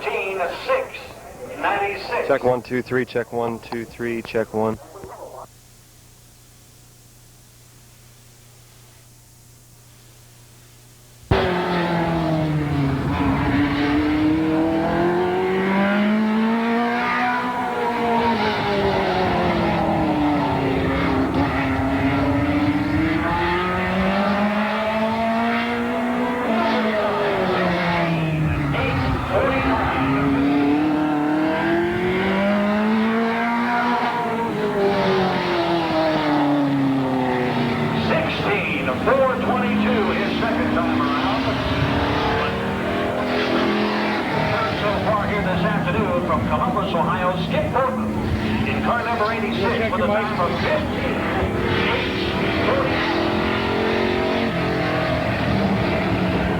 14.696. Check 1, 2, 3, check 1, 2, 3, check 1.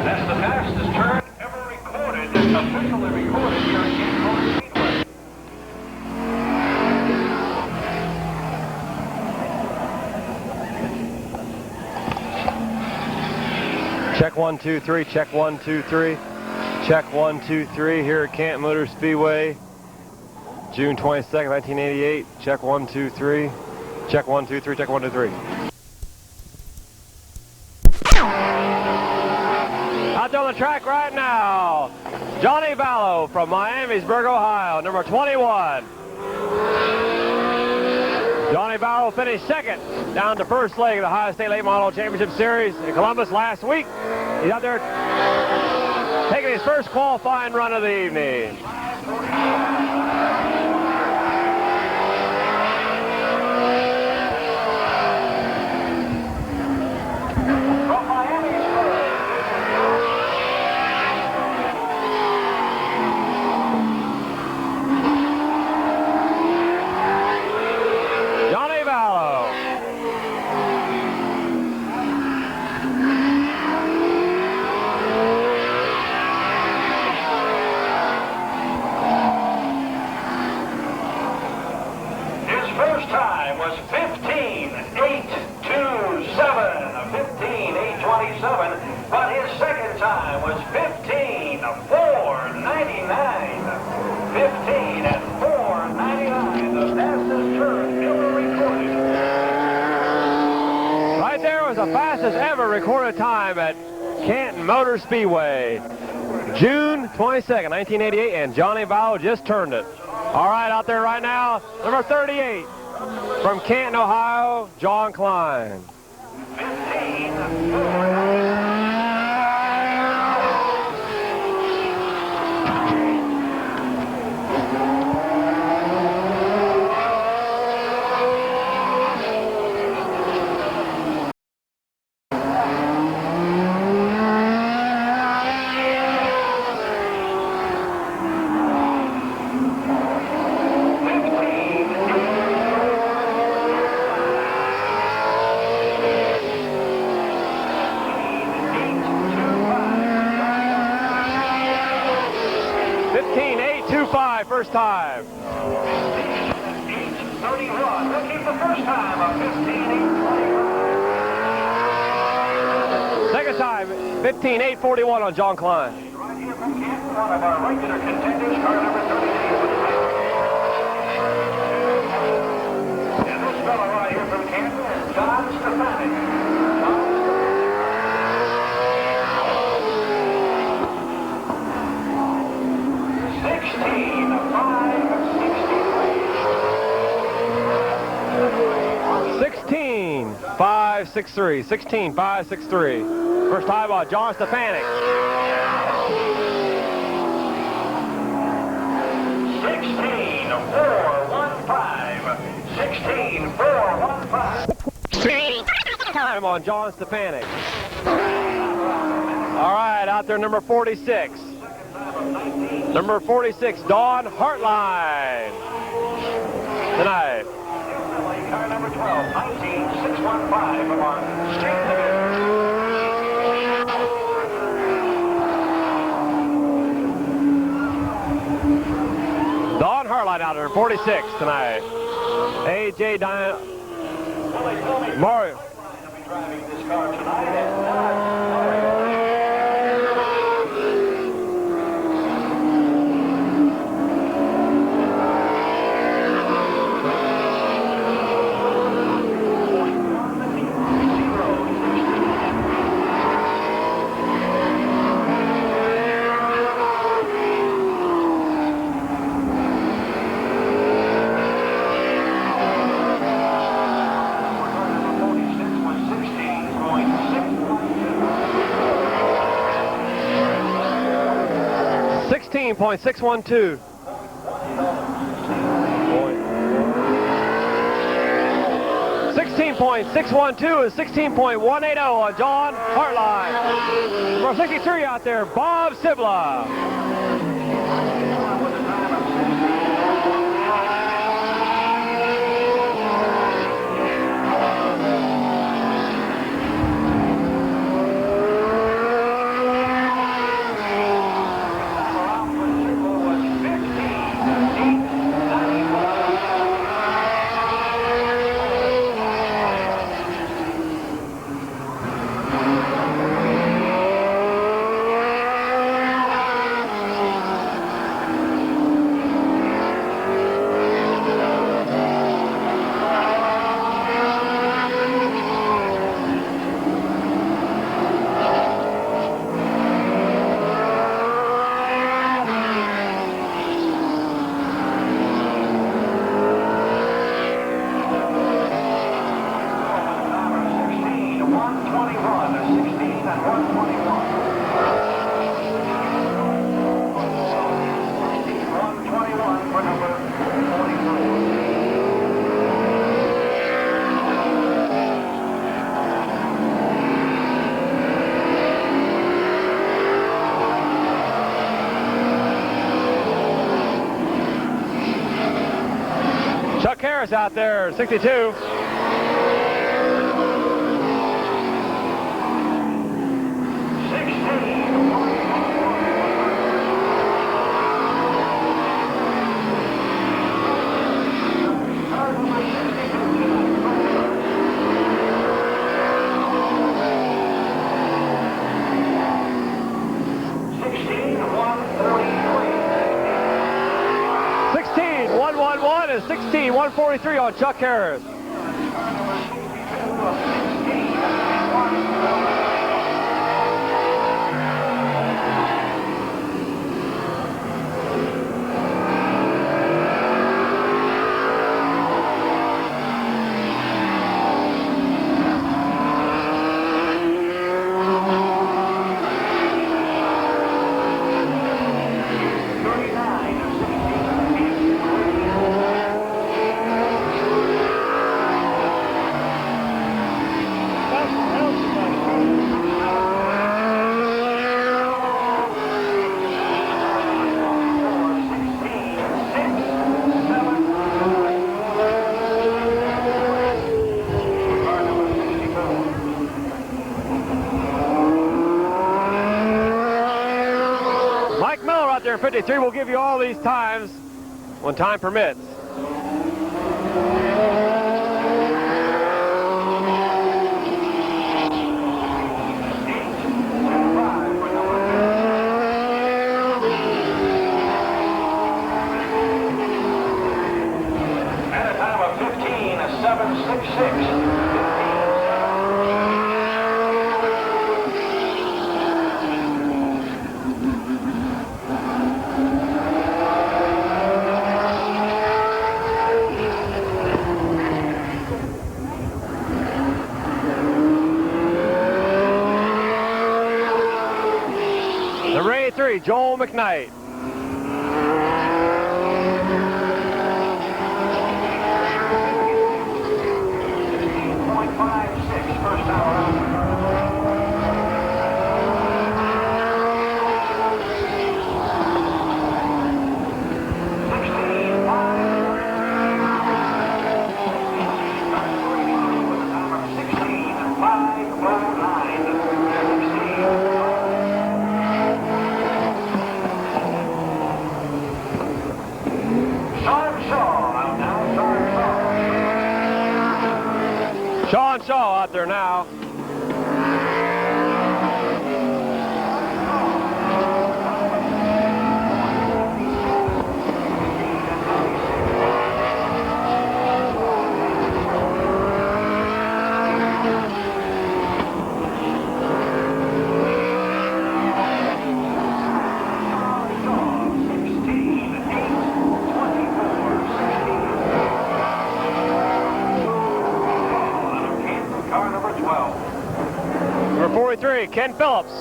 That's the fastest turn ever recorded, officially recorded here at Canton Speedway. Check 1, 2, 3, check 1, 2, 3. Check 1, 2, 3 here at Canton Motor Speedway. June 22nd, 1988. Check 1, 2, 3. Check 1, 2, 3, check 1, 2, 3. Out there on the track right now, Johnny Vallow from Miamisburg, Ohio, number 21. Johnny Vallow finished second down the first leg of the Ohio State Late Model Championship Series in Columbus last week. He's out there taking his first qualifying run of the evening. Was 15.827, but his second time was 15.499. 15.499, the fastest turn ever recorded. Right there was the fastest ever recorded time at Canton Motor Speedway. June 22nd, 1988, and Johnny Vallow just turned it. All right, out there right now, number 38. From Canton, Ohio, John Klein. 15.4. First time. 15.831. We'll keep the first time of 15.825. Second time, 15.841 on John Klein. Right here from Canton, one of our regular contenders, car number 38. And this fellow right here from Canton is John Stefanik. 16.563. 16.563. First time on John Stefanik. 16.415. 16.415. Time on John Stefanik. All right, out there number 46. Number 46, Dawn Hartline. Tonight. Car number 12, 19615 from our street. Dawn Hartline out there, 46 tonight. AJ Mario. Driving this car tonight. 16.612. 16.612 is 16.180 on John Hartline. Number 63 out there, Bob Sibla. Chuck Harris out there, 62. Is 16.143 on Chuck Harris. Mike Miller out there in 53 will give you all these times when time permits. At a time of 15.766. Number 83, Joel McKnight. First hour. Sean Shaw out there now. Number 43, Ken Phillips.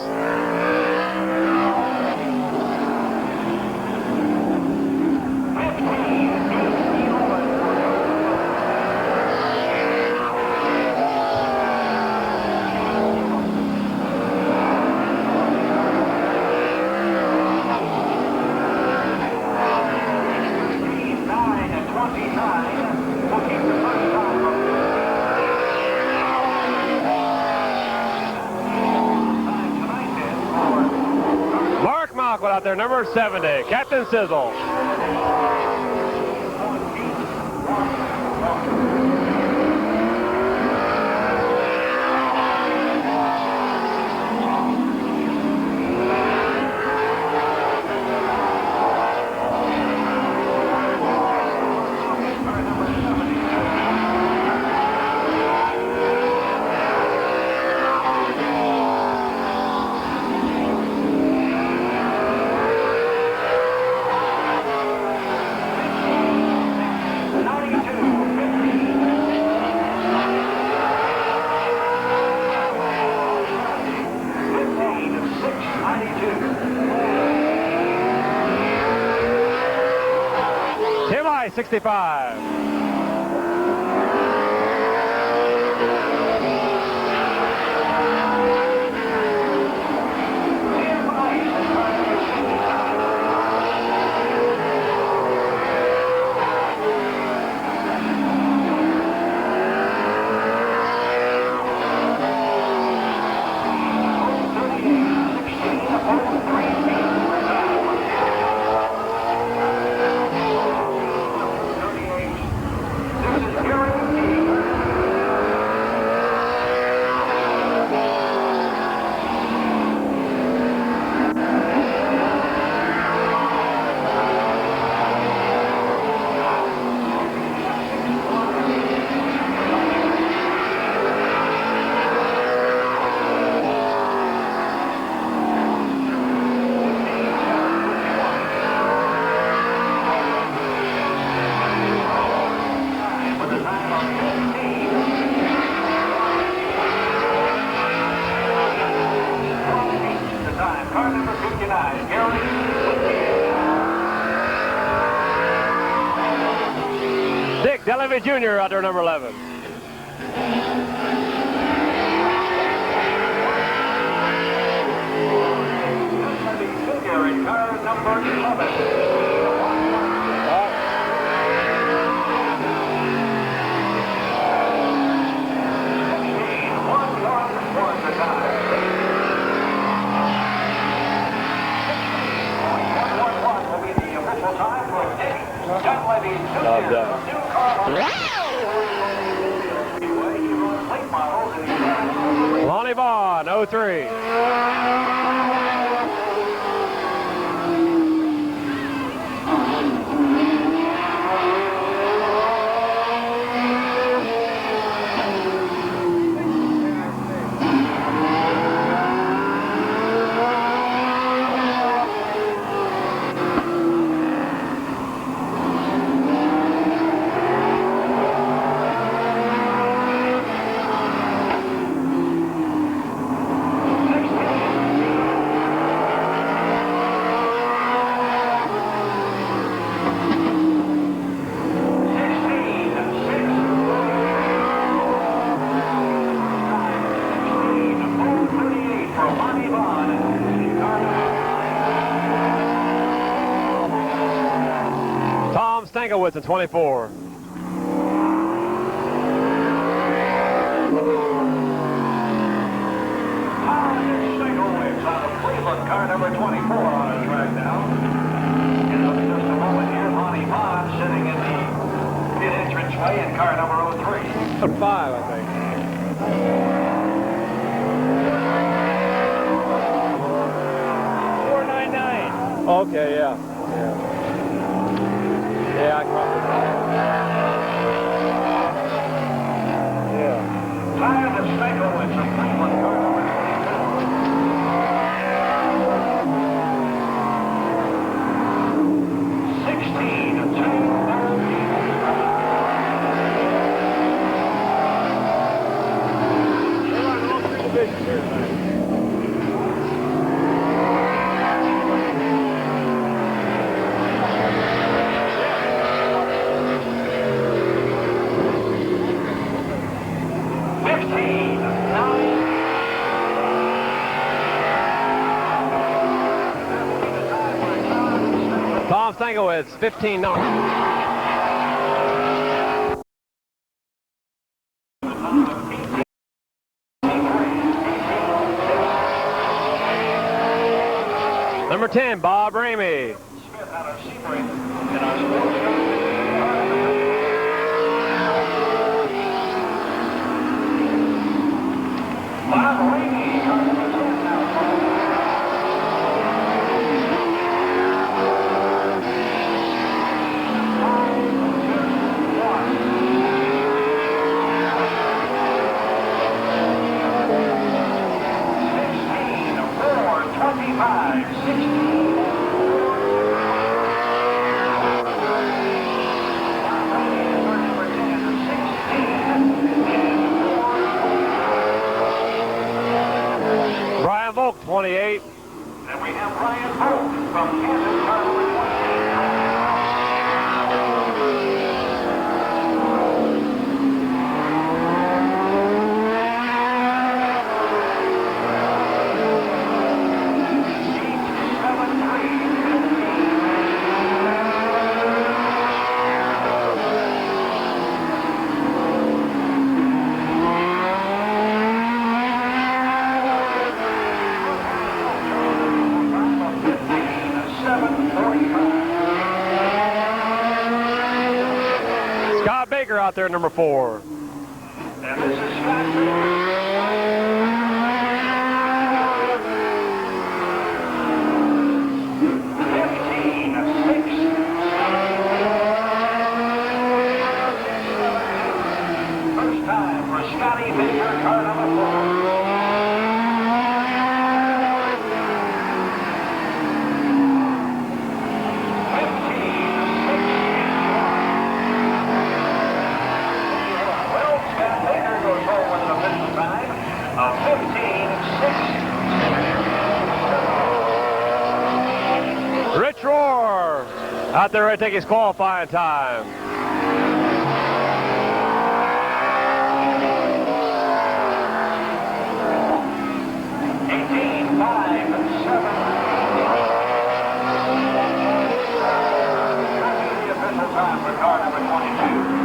out there, number 70, Captain Sizzle. Tim I, 65. Dick Delaby Jr. out there, number 11. Jr. in car number 11. Lonnie Vaughn, 03. Stankiewicz at 24. Stankiewicz out of Cleveland, car number 24 on the track now. And up in just a moment here, Lonnie Vaughn sitting in the pit entranceway in car number 03. 5, I think. Okay, yeah. Yeah, I caught it. Yeah. Time to Stankiewicz of Cleveland, car number 16. Tom Stankiewicz, 15-9. Number 10, Bob Ramey. Smith out of Sebring in our sports car. Bob Ramey, car number 10 now. Brian Volk, 28. And we have Brian Volk from Canton, car number 28. Scott Baker out there, number 4. And this is Scott. First time for Scotty Baker, car number 4. Rich Rohr out there ready to take his qualifying time. Time for car number 22.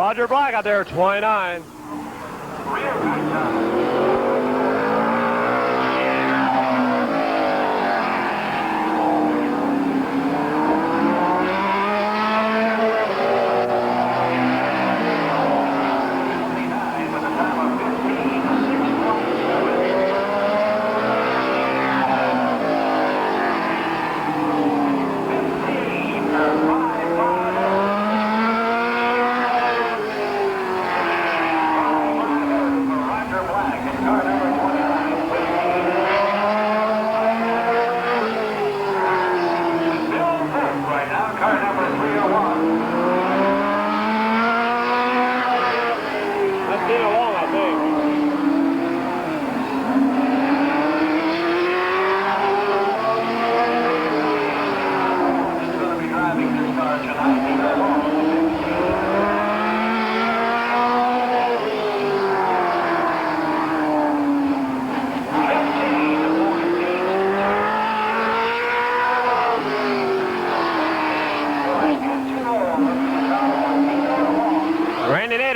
Roger Black out there, 29. Real good time.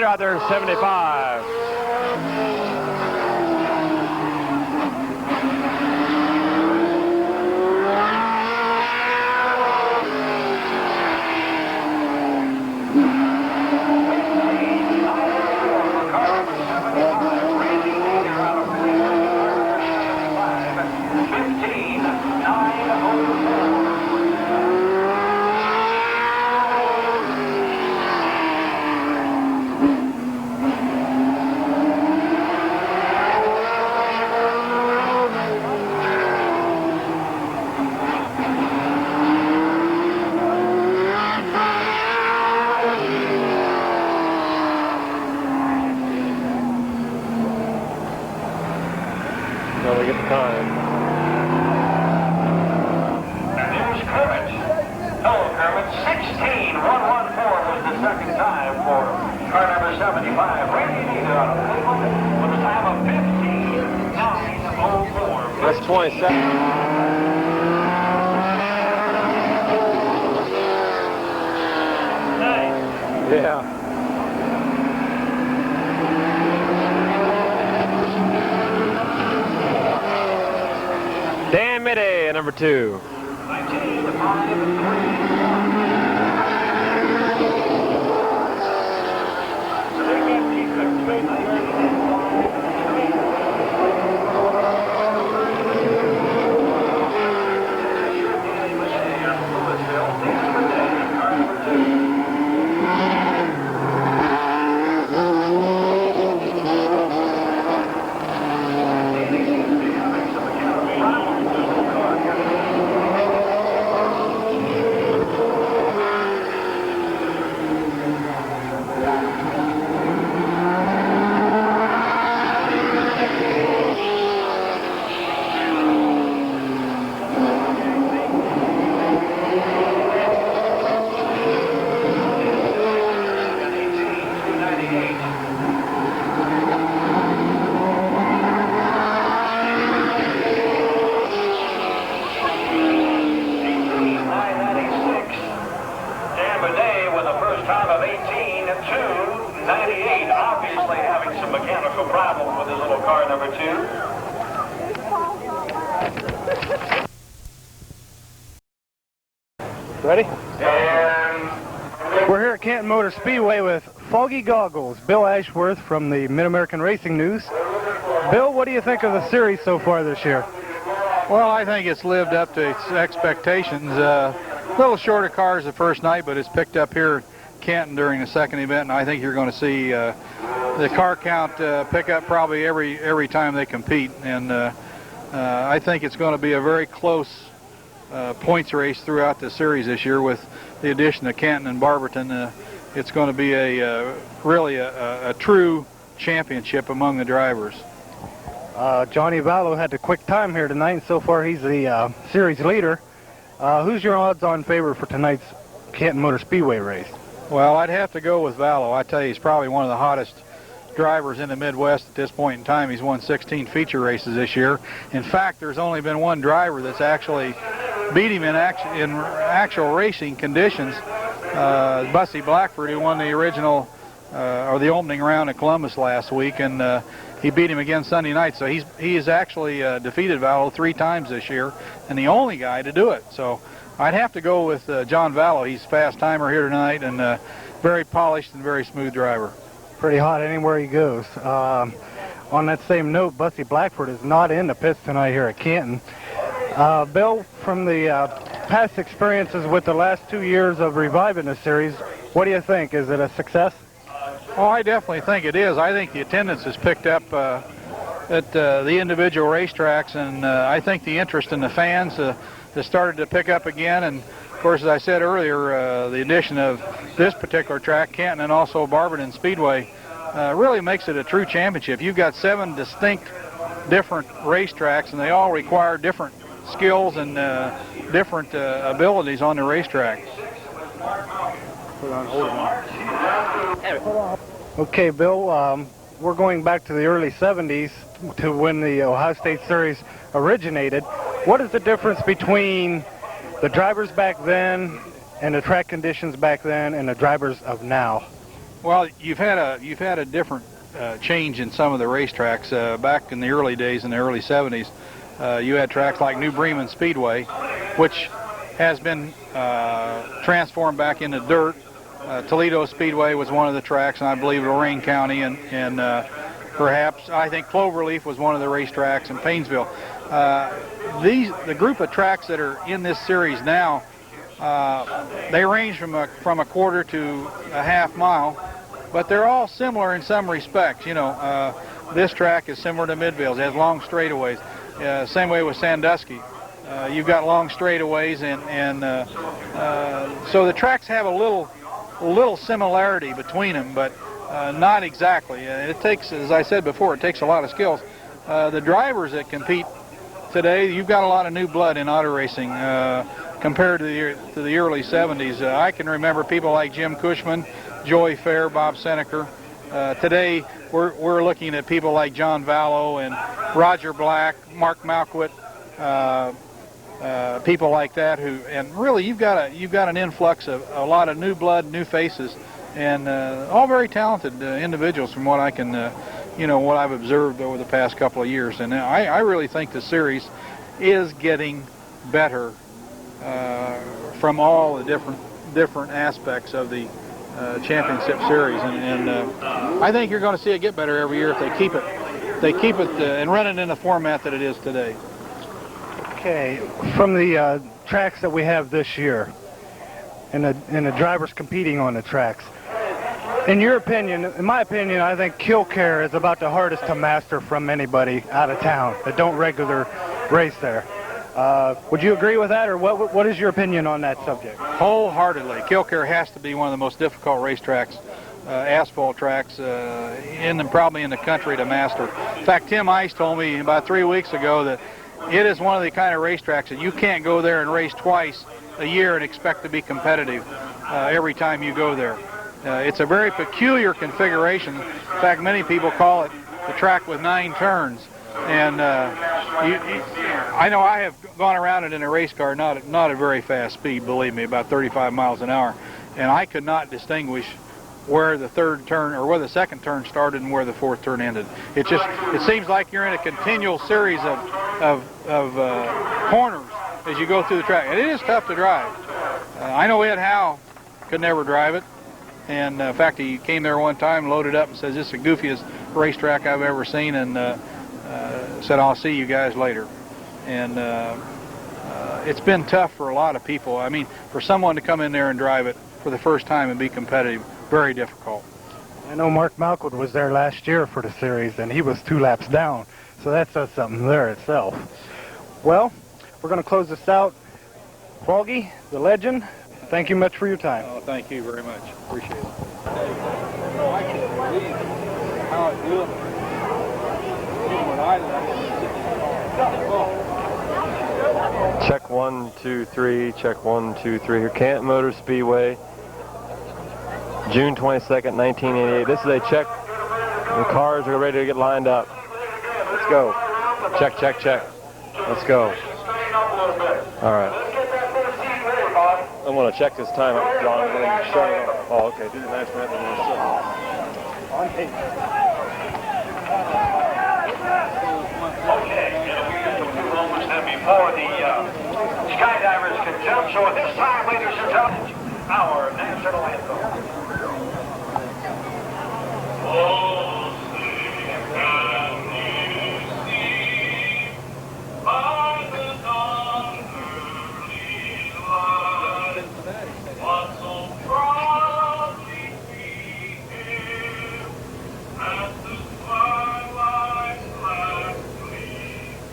Out there, 75. for car number 75, Randy Neither out of Cleveland, with a time of 15:09:04. That's 27. Yeah. Dan Midday, number 2. 19:05:3. Obviously having some mechanical problems with his little car number 2. Ready? And We're here at Canton Motor Speedway with Foggy Goggles, Bill Ashworth from the Mid-American Racing News. Bill, what do you think of the series so far this year? Well, I think it's lived up to its expectations. A little shorter cars the first night, but it's picked up here at Canton during the second event, and I think you're going to see the car count pick up probably every time they compete. And I think it's going to be a very close points race throughout the series this year with the addition of Canton and Barberton. It's going to be really a true championship among the drivers. Johnny Vallow had the quick time here tonight, and so far he's the series leader. Who's your odds-on favorite for tonight's Canton Motor Speedway race? Well, I'd have to go with Vallow. I tell you, he's probably one of the hottest drivers in the Midwest at this point in time. He's won 16 feature races this year. In fact, there's only been one driver that's actually beat him in actual racing conditions. Bussy Blackford, who won the original or the opening round at Columbus last week, and he beat him again Sunday night. So he's actually defeated Vallow 3 times this year, and the only guy to do it. So I'd have to go with John Vallow. He's fast timer here tonight, and very polished and very smooth driver. Pretty hot anywhere he goes. On that same note, Bussy Blackford is not in the pits tonight here at Canton. Bill, from the past experiences with the last 2 years of reviving the series, what do you think? Is it a success? Oh, I definitely think it is. I think the attendance has picked up at the individual racetracks, and I think the interest in the fans has started to pick up again. And of course, as I said earlier, the addition of this particular track, Canton, and also Barberton Speedway, really makes it a true championship. You've got 7 distinct different racetracks, and they all require different skills and different abilities on the racetrack. Okay, Bill, we're going back to the early 70s to when the Ohio State Series originated. What is the difference between the drivers back then and the track conditions back then and the drivers of now? Well, you've had a different change in some of the racetracks. Back in the early days, in the early 70s, you had tracks like New Bremen Speedway, which has been transformed back into dirt. Toledo Speedway was one of the tracks, and I believe Lorain County, and perhaps I think Cloverleaf was one of the racetracks in Paynesville. The group of tracks that are in this series now, they range from a quarter to a half mile, but they're all similar in some respects. You know, this track is similar to Midville's. It has long straightaways. Same way with Sandusky. You've got long straightaways, and so the tracks have a little similarity between them, but not exactly. It takes, as I said before, it takes a lot of skills. The drivers that compete today, you've got a lot of new blood in auto racing compared to the early 70s. I can remember people like Jim Cushman, Joey Fair, Bob Seneker. Today, we're looking at people like John Vallow and Roger Black, Mark Malquit, people like that and really you've got an influx of a lot of new blood, new faces, and all very talented individuals from what I can, what I've observed over the past couple of years. And I really think the series is getting better from all the different aspects of the championship series, and I think you're going to see it get better every year if they keep it and run it in the format that it is today. Okay, from the tracks that we have this year, and the drivers competing on the tracks, in your opinion, in my opinion, I think Killcare is about the hardest to master from anybody out of town that don't regular race there. Would you agree with that, or what is your opinion on that subject? Wholeheartedly. Killcare has to be one of the most difficult racetracks, asphalt tracks, probably in the country to master. In fact, Tim Ice told me about 3 weeks ago that it is one of the kind of racetracks that you can't go there and race twice a year and expect to be competitive every time you go there. It's a very peculiar configuration. In fact, many people call it the track with 9 turns. And I know I have gone around it in a race car, not at very fast speed, believe me, about 35 miles an hour, and I could not distinguish where the third turn or where the second turn started and where the fourth turn ended. It seems like you're in a continual series of corners as you go through the track, and it is tough to drive. I know Ed Howe could never drive it, and in fact he came there one time, loaded up, and says this is the goofiest racetrack I've ever seen, and said I'll see you guys later. And it's been tough for a lot of people. I mean, for someone to come in there and drive it for the first time and be competitive, very difficult. I know Mark Malquit was there last year for the series, and he was 2 laps down, so that says something there itself. Well, we're going to close this out. Froggy, the legend, thank you much for your time. Oh, thank you very much. Appreciate it. I can't believe how it looked. Check 1, 2, 3. Check 1, 2, 3. Here, Canton Motor Speedway, June 22nd, 1988. This is a check. The cars are ready to get lined up. Let's go. Check, check, check. Let's go. All right. I'm going to check this time up, John. Oh, okay. Do the national anthem. On tape. Okay, it'll be just a few moments then before the skydivers can jump. So at this time, ladies and gentlemen, our national anthem. Oh, can you see by the dawn's early light what so proudly we hailed at the twilight's last gleaming,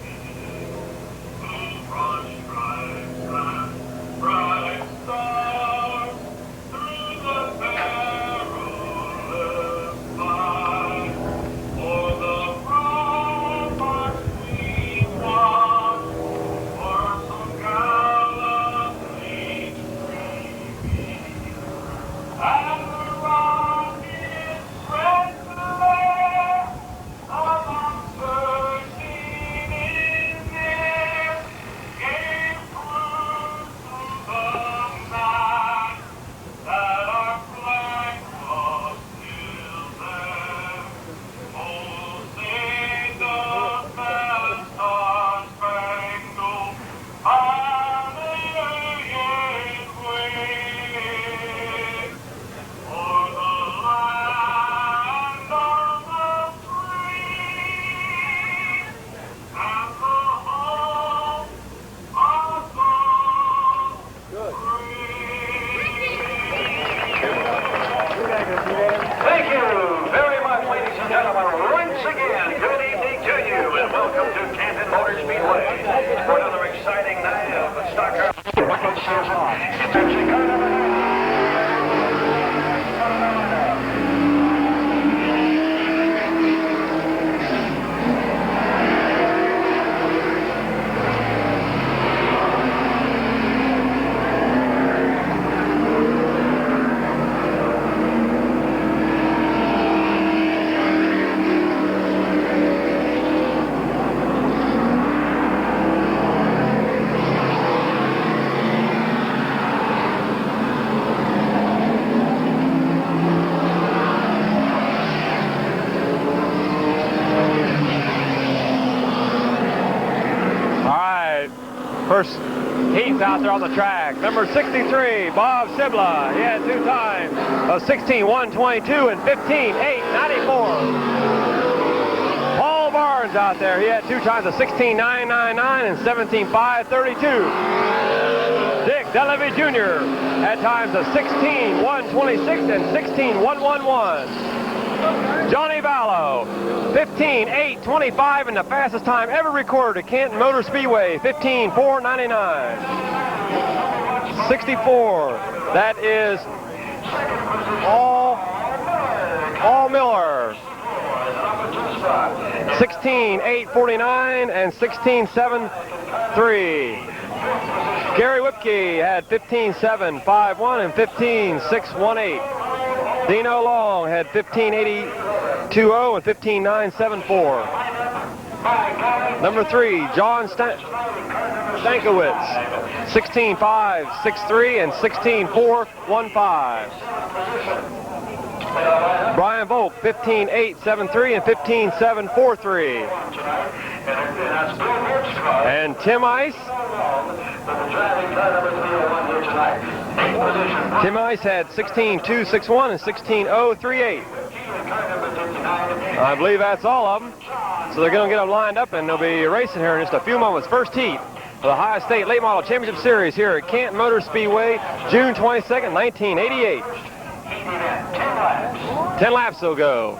blue broad stripes and bright stars through the perilous fight. For the ramparts we watched were so gallantly streaming, and the rockets spread below among bursting in air, gave proof to the night that our flag was still there. Oh, say does that star-spangled banner yet wave o'er the land of the free and the home of the Thank you very much, ladies and gentlemen. Once again, good evening to you, and welcome to Canton Motor Speedway for another exciting night of the stock car season. It's actually car number 9. First heats out there on the track. Number 63, Bob Sibla. He had 2 times of 16:1:22 and 15:8:94. Paul Barnes out there. He had 2 times of 16:9:99 and 17:5:32. Dick Dunleavy Jr. had times of 16:1:26 and 16:1:11. Johnny Vallow, 15:8:25, and the fastest time ever recorded at Canton Motor Speedway, 15:4:99. 64, that is All Miller. 16:8:49 and 16:7:3. Gary Whipke had 15:7:51 and 15:6:18. Dino Long had 15:80:20 and 15:9:74. Number 3, John Stankiewicz, 16:5:63 and 16:4:15. Brian Volk, 15:8:73 and 15:7:43. And Tim Ice. Tim Ice had 16:2:61 and 16:0:38. I believe that's all of them. So they're going to get them lined up, and they'll be racing here in just a few moments. First heat of the Ohio State Late Model Championship Series here at Canton Motor Speedway, June 22nd, 1988. 10 laps will go.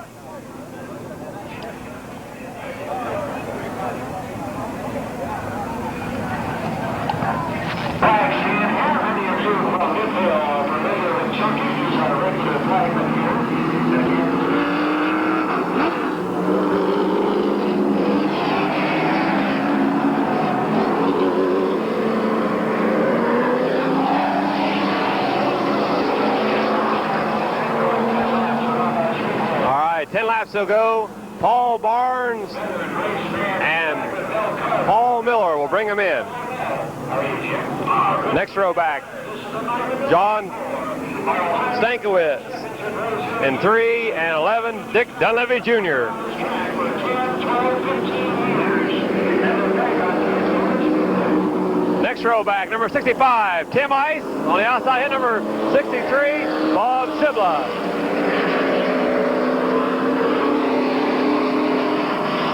All right, 10 laps will go. Paul Barnes and Paul Miller will bring them in. Next row back, John Stankiewicz. In 3 and 11, Dick Dunleavy Jr. Next row back, number 65, Tim Ice. On the outside hit, number 63, Bob Sibla.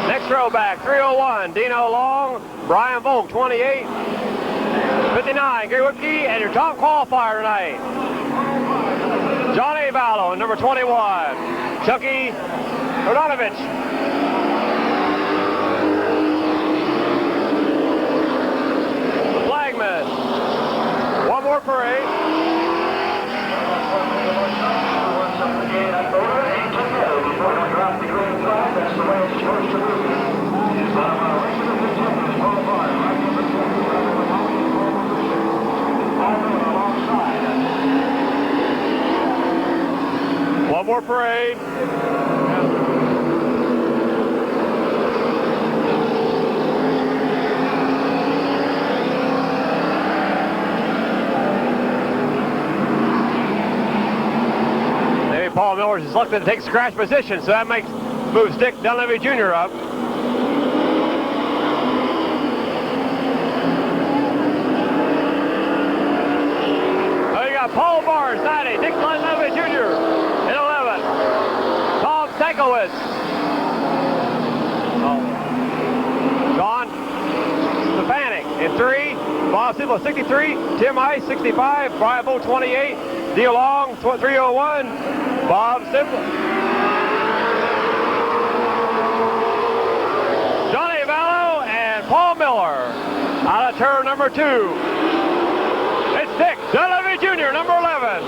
Next row back, 301, Dino Long, Brian Volk, 28. 59, Gary Whipke, and your top qualifier tonight, Johnny Vallow, number 21, Chucky Rodanovich. The flagman. One more parade. One more parade. Maybe Paul Miller's is lucky to take scratch position, so that moves Dick Dunleavy Jr. up. Oh, you got Paul Barnes, 90, Dick Dunleavy Jr. in 11. Tom Stankiewicz. John Stefanik in 3. Bob Sibla, 63. Tim Ice, 65. Brian Volk, 28. Dino Long, 301. Bob Sibla. Johnny Vallow and Paul Miller out of turn number 2. It's Dick Dunleavy Jr., number 11.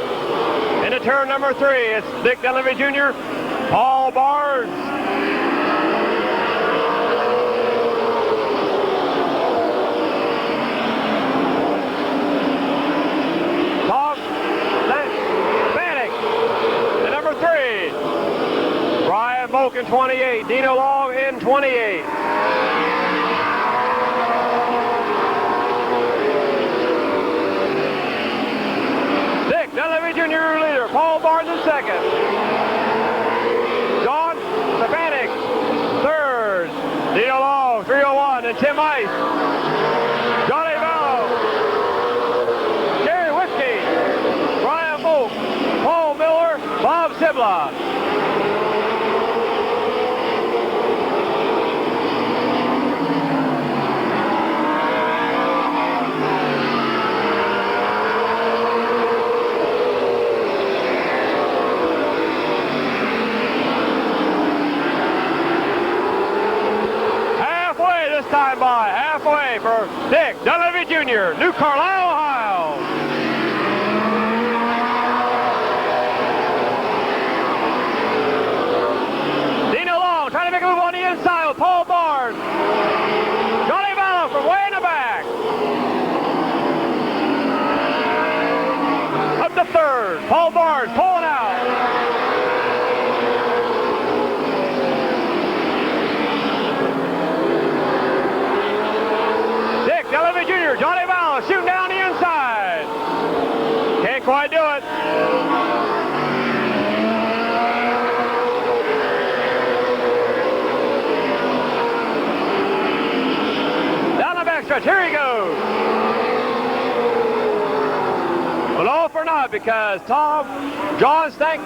Into turn number 3, it's Dick Dunleavy Jr., Paul Barnes. Tom Spanik in number 3. Brian Volk in 28. Dino Long in 28. Dick Dunleavy Jr. leader. Paul Barnes in 2nd. John Stefanik 3rd. Dino Long 301 and Tim Ice. Johnny Vallow Bob Sibla. Time by halfway for Dick Dunleavy Jr., New Carlisle, Ohio. Dino Long trying to make a move on the inside with Paul Barnes. Johnny Vallow from way in the back. Up to third. Paul Barnes pulling out. Jr., Johnny Vallow shooting down the inside. Can't quite do it. Down the backstretch, here he goes. Well, all for naught because John Stank,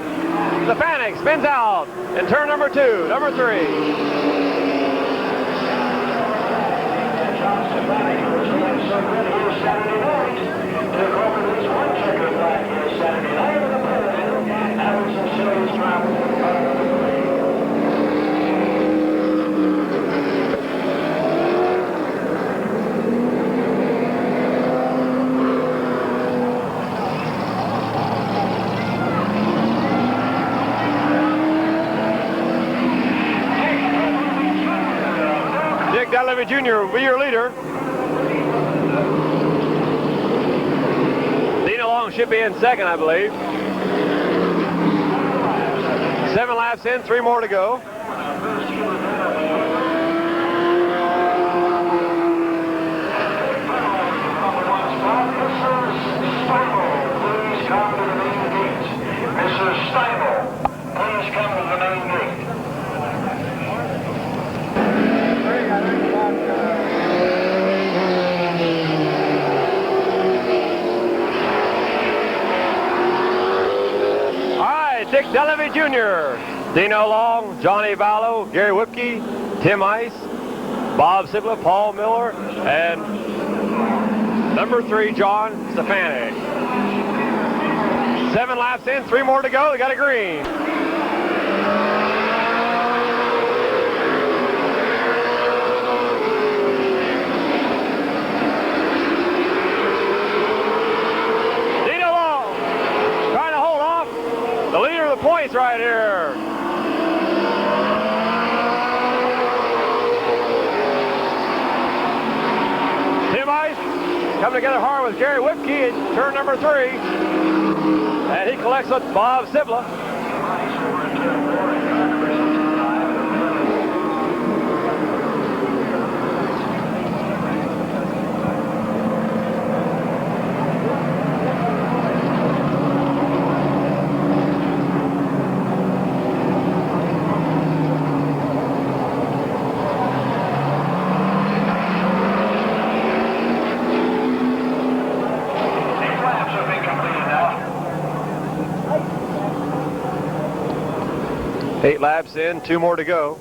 the Panic, spins out in turn number 2, number 3. Saturday night. Took home at least one checker back here Saturday night in the Mid-Vid. Having some serious travel. Dick Dunleavy Jr. will be your leader. Should be in second, I believe. 7 laps in, 3 more to go. Mrs. Steimel, please come to the main gate. Dick Dunleavy Jr., Dino Long, Johnny Vallow, Gary Whipke, Tim Ice, Bob Sibla, Paul Miller, and number 3, John Stefanik. 7 laps in, 3 more to go. They got a green. The leader of the points right here. Tim Ice coming together hard with Gary Whipke at turn number 3. And he collects with Bob Sibla. Eight laps in, 2 more to go.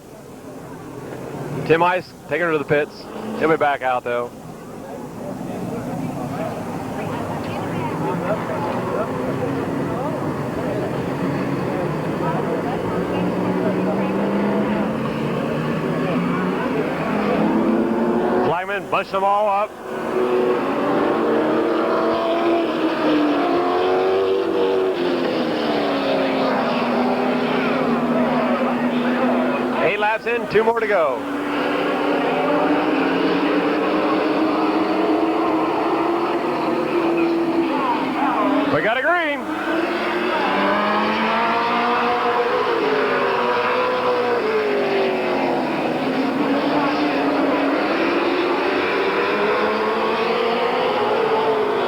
Tim Ice taking her to the pits. He'll be back out though. Flagman bunched them all up. Laps in, 2 more to go. We got a green.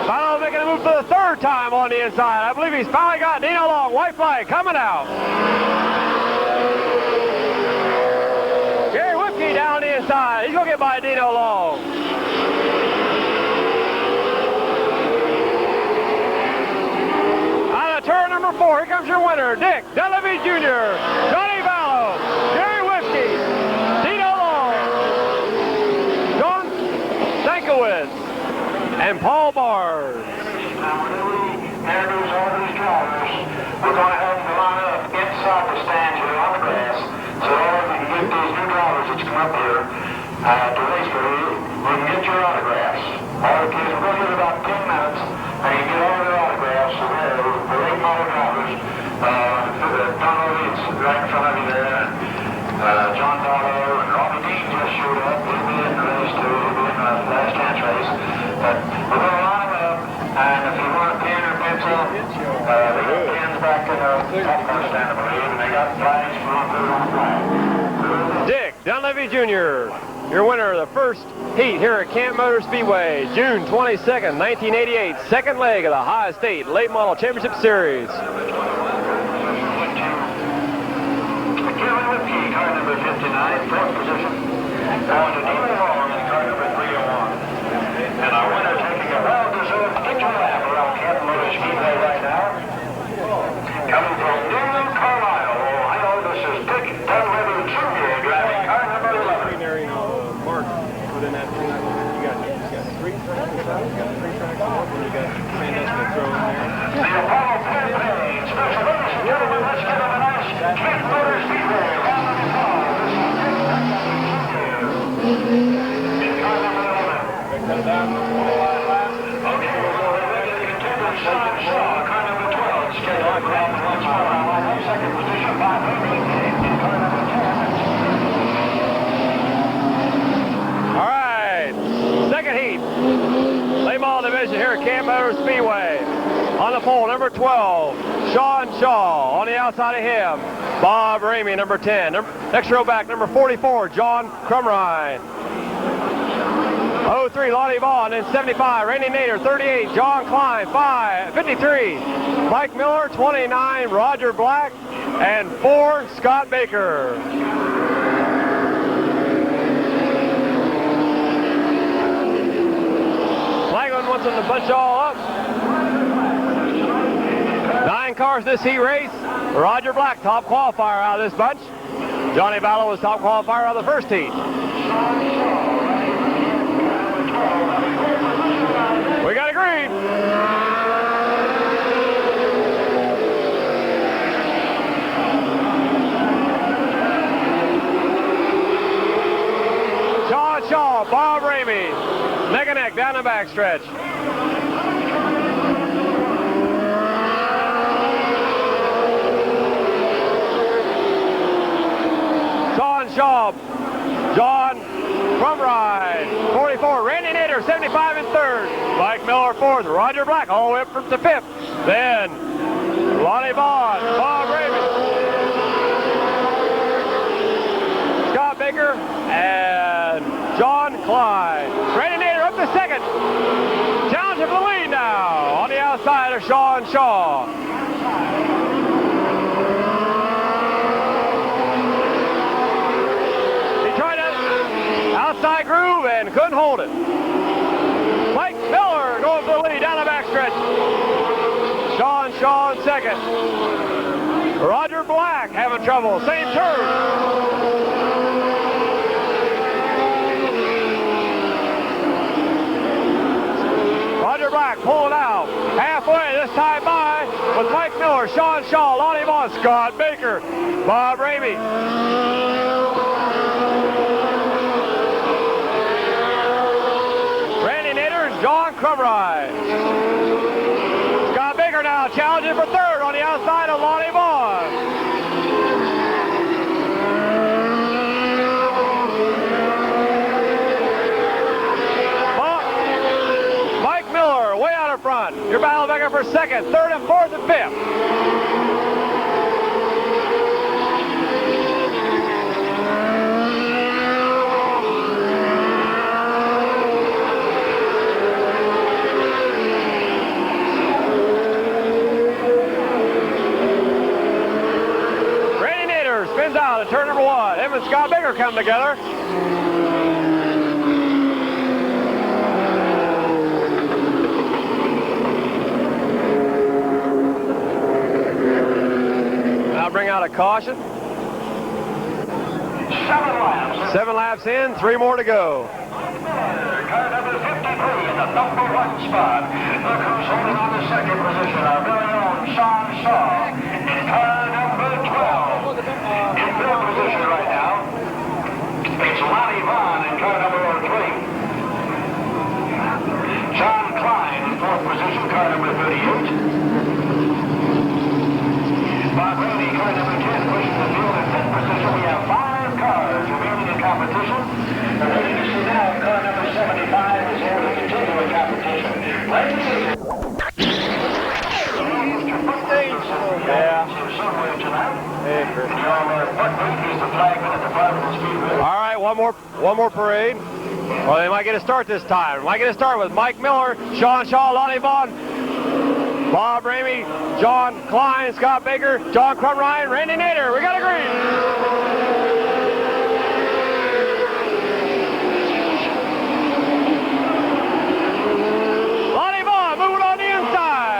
Finally making a move for the 3rd time on the inside. I believe he's finally got Dino Long. White flag coming out. Down the inside. He's going to get by Dino Long. Out of turn number number 4, here comes your winner, Dick Delavie Jr., Johnny Vallow, Jerry Whiskey, Dino Long, John Stankiewicz, and Paul Bars. Now, when we introduce all these drivers, we're going to have them line up inside the stand here on the grass, so that we can get these new drivers that's come up here to race for you. We can get your autographs. All the kids, we're going to give about 10 minutes, and you get all their autographs. So there, the late model drivers, Don O'Leary's right in front of you there, and John Darlow and Robbie Dean just showed up. He'll be in the race too. He'll be in the last chance race. But we're going to line them up, and if you want a pin or pencil, they got pins back in the popcorn stand, I believe, and they got flags for on the flag. Dick Delavie Jr., your winner of the first heat here at Canton Motor Speedway, June 22nd, 1988, second leg of the High State Late Model Championship Series. Car number 59, fourth position. On to Dino Long in car number 301. And our winner taking a well-deserved victory lap around Canton Motor Speedway right now. Coming from New Carlisle, Ohio, this is Dick Delavie Jr. driving car number 11. Mark, within that thing, you got 3 tracks, you got 3 tracks, and you got Sandusky throw in there. The Apollo campaign, special ladies and gentlemen, let's give them a nice Canton Motor Speedway round of applause. In car number 11. Okay, contender Sean Shaw, car number 12, scheduled for once more. Second position, Bob Henry, in car number 10. All right, second heat, late model division here at Canton Motor Speedway. On the pole, number 12, Sean Shaw. On the outside of him, Bob Ramey, number 10. Next row back, number 44, John Crumrine. 03, Lonnie Vaughn, and 75, Randy Nader, 38, John Klein, 53, Mike Miller, 29, Roger Black, and 4, Scott Baker. Flagman wants them to bunch all up. 9 cars this heat race. Roger Black, top qualifier out of this bunch. Johnny Vallow was top qualifier out of the first heat. We got agreed. Sean Shaw, Bob Ramey, neck and neck down the backstretch. Sean Shaw, John Crumrine, 44, Randy Nader, 75 in third, Mike Miller fourth, Roger Black all the way up to fifth, then Lonnie Vaughn, Bob Ramey, Scott Baker, and John Klein. Randy Nader up to second, challenging for the lead now on the outside of Sean Shaw. Outside groove and couldn't hold it. Mike Miller going for the lead down the backstretch. Sean Shaw in second. Roger Black having trouble, same turn. Roger Black pulling out. Halfway this time by with Mike Miller, Sean Shaw, Lonnie Vaughn, Scott Baker, Bob Ramey. John Crumrine. Scott Baker now challenging for third on the outside of Lonnie Vaughn. Mike Miller way out in front. Your battle back up for second, third and fourth and fifth. Spins out at turn number 1. Him and Scott Baker come together. bring out a caution. 7 laps. 7 laps in, 3 more to go. Car number 53 in the number 1 spot. Look who's holding on to second position. Our very own Sean Shaw in car number 12. In third position right now, it's Lonnie Vaughn in car number 3. John Klein in fourth position, car number 38. Bob Brady, car number 10, pushing the field in fifth position. We have 5 cars remaining in competition. We're ready to see now car number 75 is here to continue in competition. All right, one more parade. Well, they might get a start this time. Might get a start with Mike Miller, Sean Shaw, Lonnie Vaughn, Bob Ramey, John Klein, Scott Baker, John Crumrine, Randy Nader. We got a green. Lonnie Vaughn moving on the inside.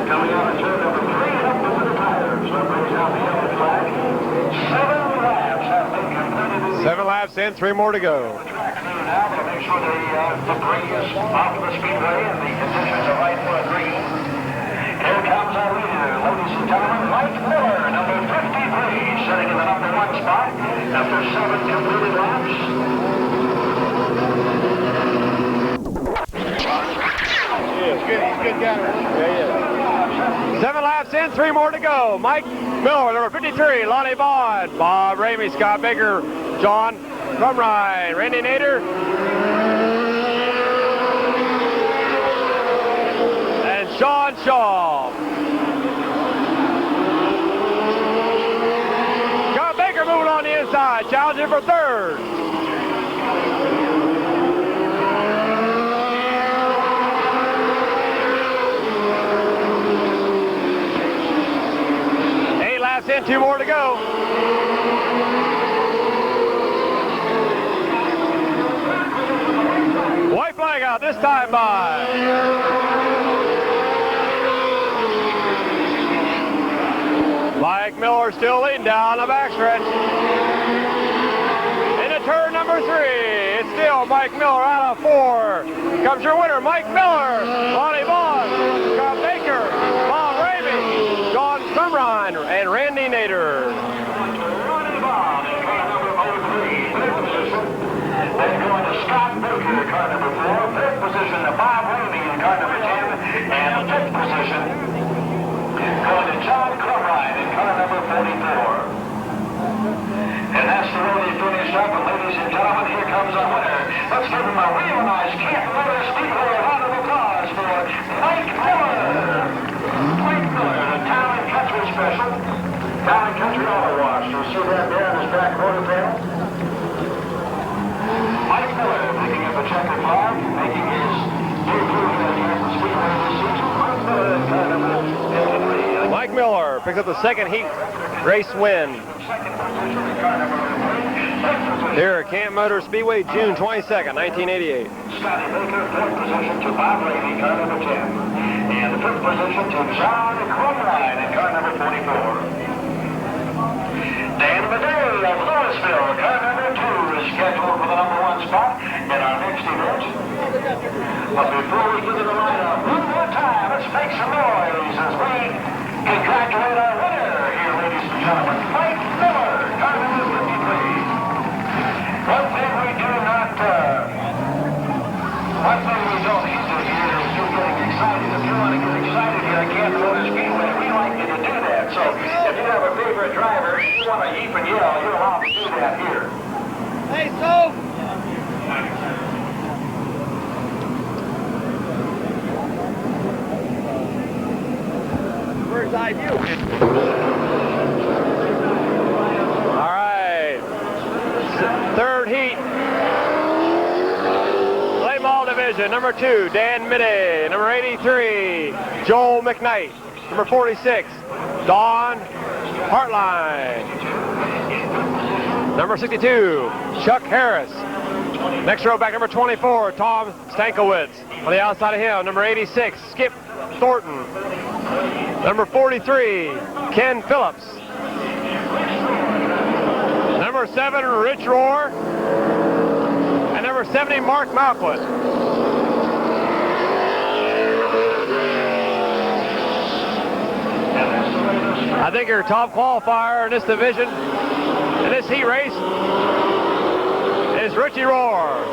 Coming out of turn number 3 and up over the tires. That brings out the yellow flag. 7 laps have been completed. 7 laps in, 3 more to go. Track through now to make sure the debris is off the speedway and the conditions are right for a green. Here comes our leader, ladies and gentlemen, Mike Miller, number 53, sitting in the number 1 spot after 7 completed laps. He's good guy. Yeah. 7 laps in, 3 more to go. Mike Miller, number 53, Lonnie Vaughn, Bob Ramey, Scott Baker, John Crumrine, Randy Nader, and Sean Shaw. Scott Baker moving on the inside, challenging for third. In, 2 more to go. White flag out this time by Mike Miller, still leading down the backstretch. Into turn number 3, it's still Mike Miller out of 4. Comes your winner, Mike Miller, Lonnie Vaughn, Scott Baker, Bob Ramey, John Crumrine, and Randy Nader. Lonnie Vaughn in car number 03, third position. Then going to Scott Baker, car number 4. Fifth position to Bob Ramey in car number 10. And fifth position going to John Crumrine in car number 44. And that's the way they finish up. And ladies and gentlemen, here comes our winner. Let's give him a real nice Canton Motor Speedway round of applause for Mike Miller. Mike Miller, the Town and Country Special. Town and Country Auto Wash. You'll see that there on his back quarter panel. Mike Miller picking up a checkered flag, making his debut here at the Speedway this season. Mike Miller in car number 53. Mike Miller picks up the second heat race win here at Canton Motor Speedway, June 22nd, 1988. Scotty Baker, fourth position to Bob Ramey, car number 10. And the fifth position to John Crumrine in car number 44. Dan Medea of Louisville, car number 2 is scheduled for the number 1 spot in our next event. But before we get to the lineup, one more time, let's make some noise as we congratulate our winner here, ladies and gentlemen, Mike Miller, car number 53. One thing we don't hinder here is you getting excited. If you want to get excited here at Canton Motor Speedway, we like you to do that. So if you have a favorite driver and you want to heap and yell, you're allowed to do that here. Hey, so. Bird's eye view. All right. Third heat. Late Model Division, number 2, Dan Midday. Number 83, Joel McKnight. number 46, Don Hartline. Number 62, Chuck Harris. Next row back, number 24, Tom Stankiewicz. On the outside of him, number 86, Skip Thornton. Number 43, Ken Phillips. Number 7, Rich Rohr. And number 70, Mark Malquit. I think your top qualifier in this division, in this heat race, is Richie Rohr.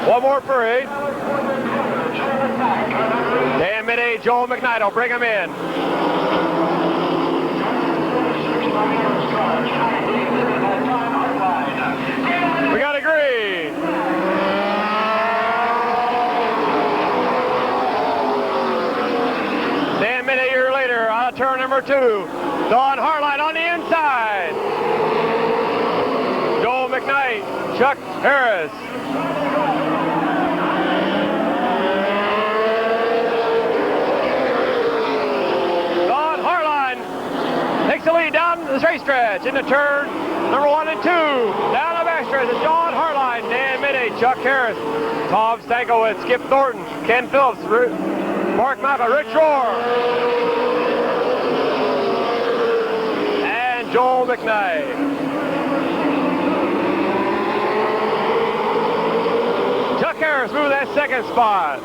One more parade. Dan Mid-Vid, Joel McKnight will bring him in. We got a green. Dan Mid-Vid, a year later, out of turn number 2. Don Hartline on the inside. Joel McKnight, Chuck Harris. Don Hartline takes the lead down the straight stretch into turn number 1 and 2. Down the backstretch is Don Hartline, Dan Mid-Vid, Chuck Harris, Tom Stankiewicz, Skip Thornton, Ken Phillips, Mark Malquit, Rich Rohr, and Joel McKnight. Chuck Harris moving that second spot.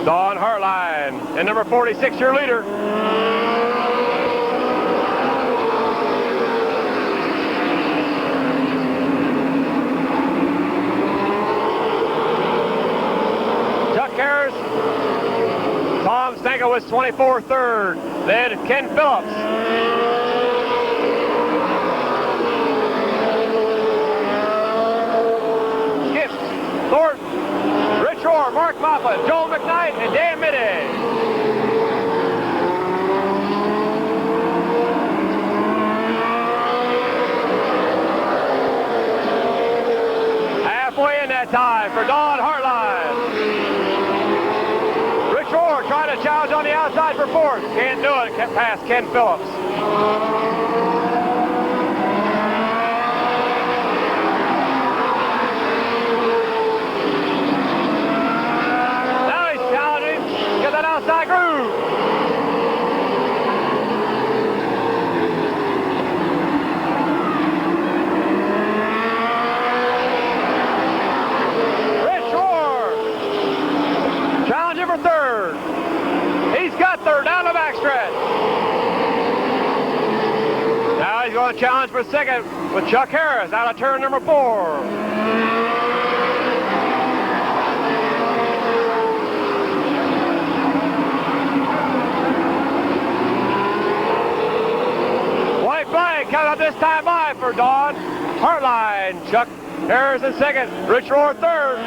Don Hartline and number 46, your leader. Chuck Harris, Tom Stankiewicz, 24 third. Then Ken Phillips. Skip Thornton, Rich Rohr, Mark Malquit, Joel McKnight, and Dan Mid-Vid. Halfway in that time for Don Hartline. Rich Rohr trying to challenge on the outside for 4th. Can't do it. Past Ken Phillips. Now he's challenging. Get that outside groove. Rich Rohr challenging for 3rd. He's got 3rd down the backstretch. Now he's going to challenge for 2nd with Chuck Harris out of turn number 4. White flag coming up this time by for Don Hartline. Chuck Harris in 2nd, Rich Rohr 3rd.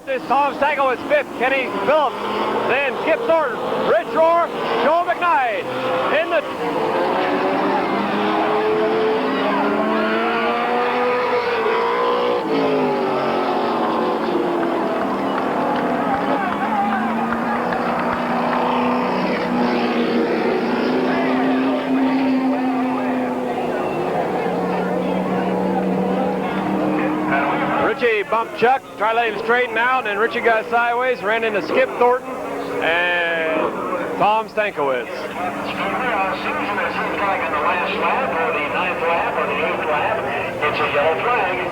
Is Tom Stankiewicz, 5th, Kenny Phillips, then Skip Thornton, Rich Rohr, Joel McKnight in the Richie bumped Chuck, tried to let him straighten out, and Richie got sideways, ran into Skip Thornton and Tom Stankiewicz. It seems like in the last lap, or the 9th lap, or the 8th lap, it's a yellow flag.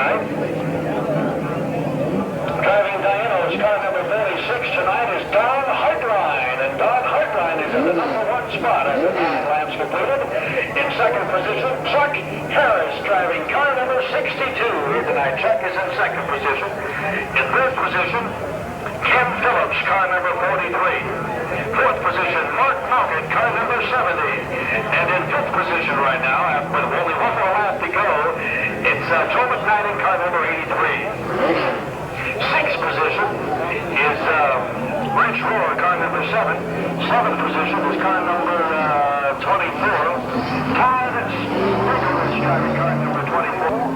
tonight. Driving Diano's car number 46 tonight is Don Hartline, and Don Hartline is in the #1 spot after 9 laps completed. In second position, Chuck Harris driving car number 62 here tonight. Chuck is in second position. In third position, Ken Phillips, car number 43. Fourth position, Mark Malkin, car number 70. And in fifth position right now, with only one more lap to go, it's Joe McKnight in car number 83. Sixth position is Rich Rohr, car number 7. Seventh position is car number 24. Todd Sprinkle driving car number 24.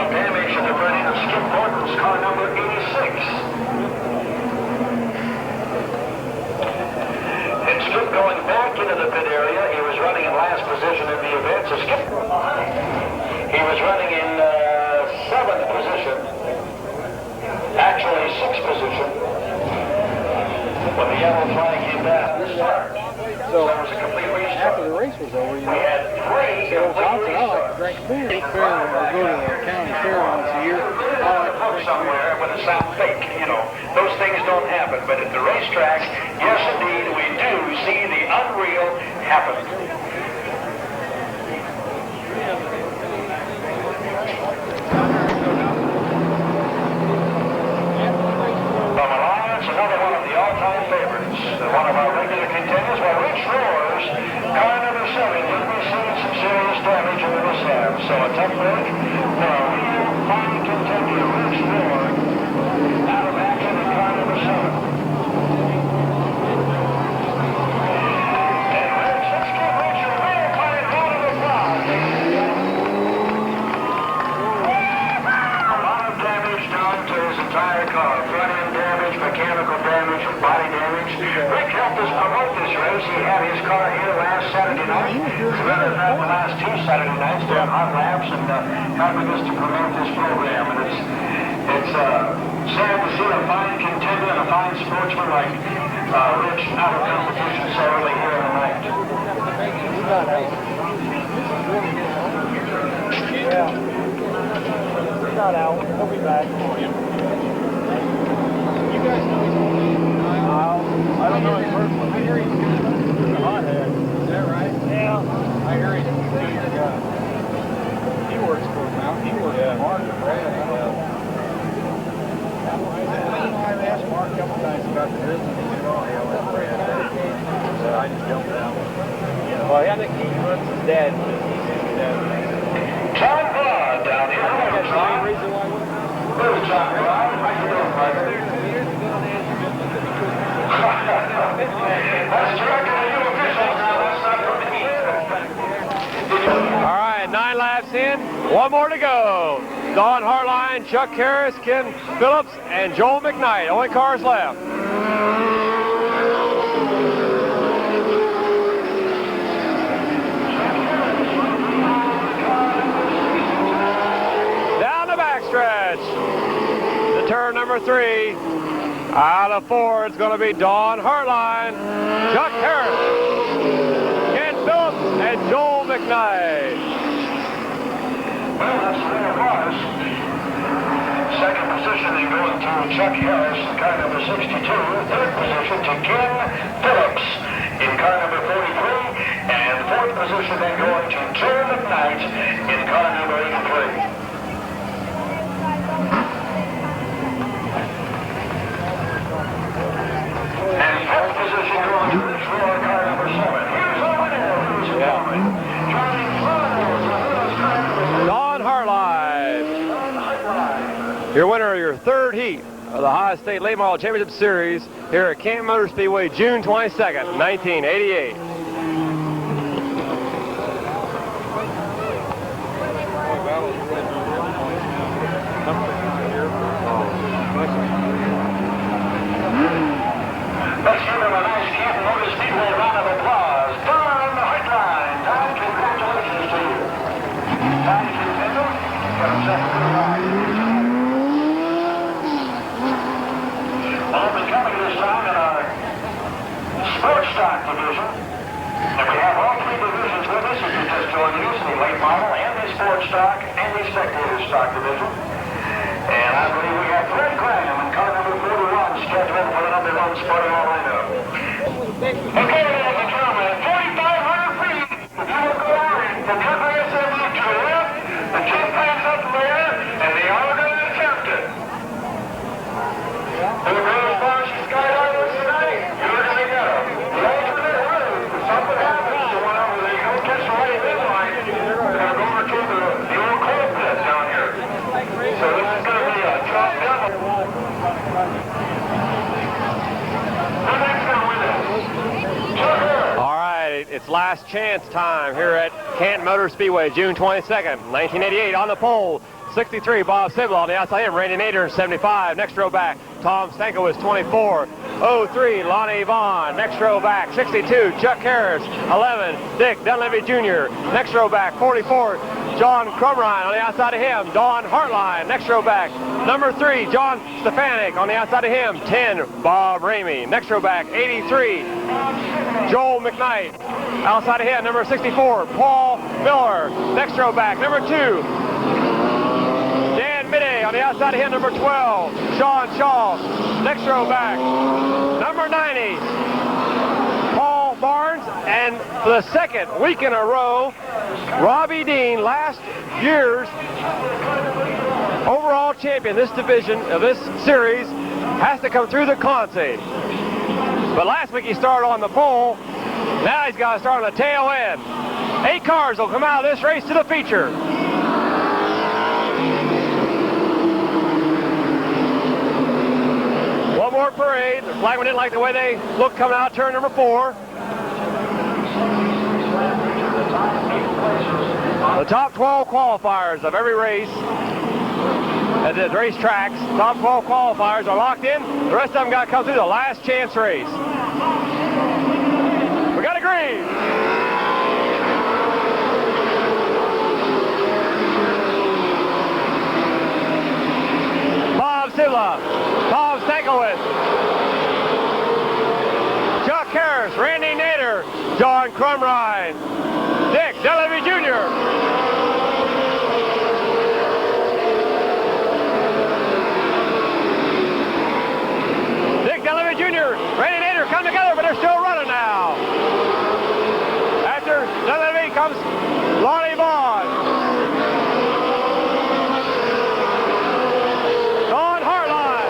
Damage in the running of Skip Morton's car number 86. And Skip going back into the pit area. He was running in last position in the event. So Skip, he was running in 7th position. Actually 6th position. When the yellow flag came down to start. So there was a complete restart. After the race was over, We had 3 complete restarts. drink beer. Big fair, I go to the county fair once a year. I like somewhere with a sound fake, you know. Those things don't happen, but at the racetrack, yes indeed, we do see the unreal happen. From Alliance, another one of the all-time favorites, one of our regular contenders, well, Rich Rohr's car number 7 will be seeing some serious damage in the mishap, so a tough break for a real fine contender, Rich Rohr, out of action in car number 7. And Rich, let's give Rich a real fine round of applause. A lot of damage done to his entire car, front end damage, mechanical damage, body damage. Rick helped us promote this race. He had his car here last Saturday night. He's running the last 2 Saturday nights doing hot laps and helping us to promote this program. And it's sad to see a fine contender and a fine sportsman like Rich out of competition so early here in the night. Yeah. He's not out. He'll be back. You guys know he's going to be I don't know his personally. I hear he's a hothead. Is that right? Yeah. I hear he's he works for Mountain. He works for Mark and Brad. I've asked Mark a couple times about the business. He said, oh, hell, that's Brad. So I just jumped out. Well, I think he runs his dad. John Broad down here. Hello, John. Hello, John Broad. How you doing, brother? That's directed to you officials now. That's not for me. All right, 9 laps in, 1 more to go. Don Hartline, Chuck Harris, Ken Phillips, and Joel McKnight. Only cars left. Down the backstretch. To turn number 3. Out of 4, it's going to be Don Hartline, Chuck Harris, Ken Phillips, and Joel McKnight. Well, that's the way it was. Second position then going to Chuck Harris in car number 62. Third position to Ken Phillips in car number 43. And fourth position then going to Joel McKnight in car number 83. And fifth position going to Rich Rohr, car number 7. Here's our winner, ladies and gentlemen. Driving third, Don Hartline, your winner of your 3rd heat of the Ohio State Late Model Championship Series here at Canton Motor Speedway, June 22nd, 1988. Let's give him a nice Canton Motor Speedway round of applause. Don Hartline. Don, congratulations to you. Don contender. Got himself a good ride. Well, we'll be coming this time in our sports stock division. And we have all three divisions with us if you're just joining us, the late model and the sports stock and the spectator stock division. And I believe we have Fred Graham in car number 41 scheduled for the number 1 spot in Orlando. Okay, ladies and gentlemen, 4,500 feet. You will go on from FSMU to the left, the champagne's up there, and they are going to attempt it. Who goes as far as the skydivers tonight? You're going to get them. The alternate route, if something happens to one over there, you don't catch the late midline, they're going to go over to the old coal pit down here. So this is going to be a drop down. Who next going to win this? All right, it's last chance time here at Canton Motor Speedway, June 22nd, 1988. On the pole, 63, Bob Sibble. On the outside him, Randy Nader, 75. Next row back, Tom Stankiewicz, 24. 03, Lonnie Vaughn. Next row back, 62, Chuck Harris. 11, Dick Dunleavy Jr. Next row back, 44, John Crumrine. On the outside of him, Don Hartline. Next row back, number 3, John Stefanik. On the outside of him, 10, Bob Ramey. Next row back, 83, Joel McKnight. Outside of him, number 64, Paul Miller. Next row back, number 2, Dan Midday. On the outside of him, number 12, Sean Shaw. Next row back, number 90, Paul Barnes. And for the second week in a row, Robbie Dean, last year's overall champion, this division of this series, has to come through the Conce. But last week he started on the pole. Now he's got to start on the tail end. 8 cars will come out of this race to the feature. One more parade. The flagman didn't like the way they look coming out turn number 4. The top 12 qualifiers of every race at the racetracks, top 12 qualifiers are locked in. The rest of them got to come through the last chance race. We got a green. Bob Sibla, Tom Stankiewicz, Chuck Harris, Randy Nader, John Crumrine, Dick Dunleavy Jr. Jr., Randy Nader come together, but they're still running now. After Dunleavy comes Lonnie Vaughn. Don Hartline.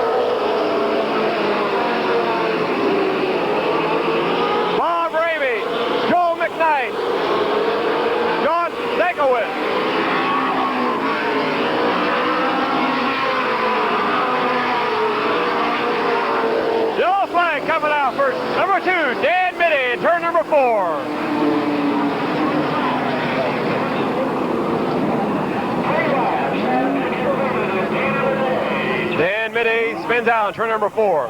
Bob Ramey. Joe McKnight. John Stankiewicz. Flag coming out for number 2, Dan Midday, in turn number 4. Dan Midday spins out in turn number 4.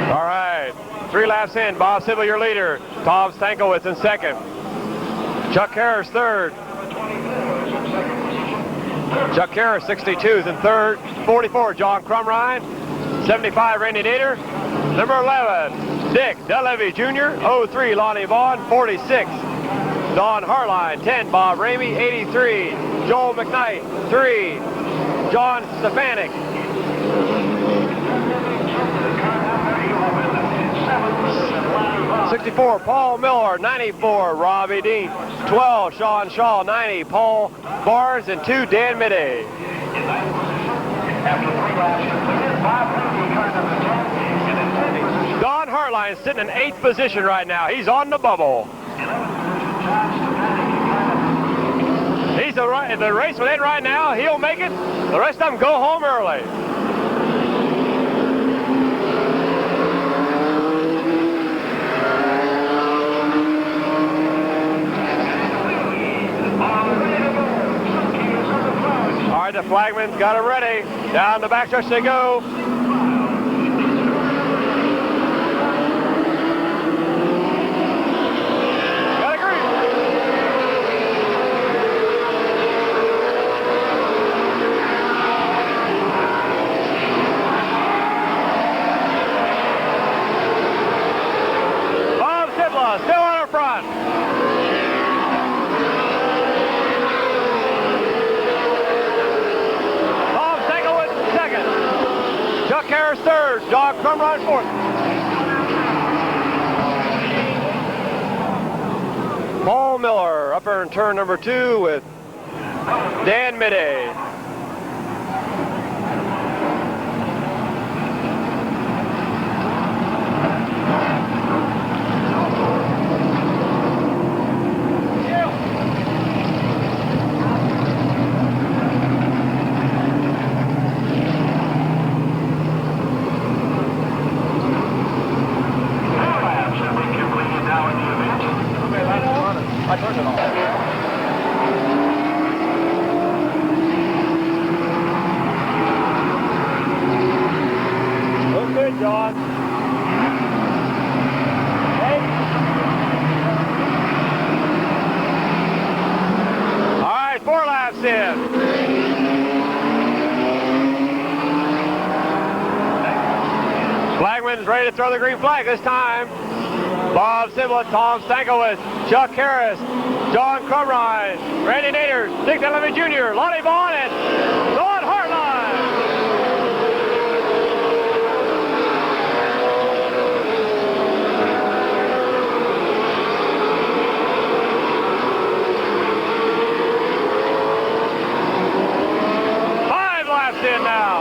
All right, 3 laps in. Bob Sibble, your leader. Tom Stankiewicz in second. Chuck Harris third. Chuck Harris, 62, is in third. 44, John Crumrine. 75, Randy Nader. Number 11, Dick Dunleavy Jr. 03, Lonnie Vaughn. 46, Don Hartline. 10, Bob Ramey. 83, Joel McKnight. 3, John Stefanik. 64, Paul Miller. 94, Robbie Dean. 12, Sean Shaw. 90, Paul Barnes. And 2, Dan Midday. Don Hartline is sitting in 8th position right now. He's on the bubble. He's the race within right now. He'll make it. The rest of them go home early. All right, the flagman's got it ready. Down the backstretch they go. John Crumrine fourth. Paul Miller up there in turn number 2 with Dan Midday. I turned it off. Look good, John. Hey. All right, 4 laps in. Flagman's ready to throw the green flag this time. Bob Siblet, Tom Stankiewicz, Chuck Harris, John Crumrine, Randy Nader, Dick Delaby Jr., Lonnie Vaughn, and Don Hartline. Five laps in now.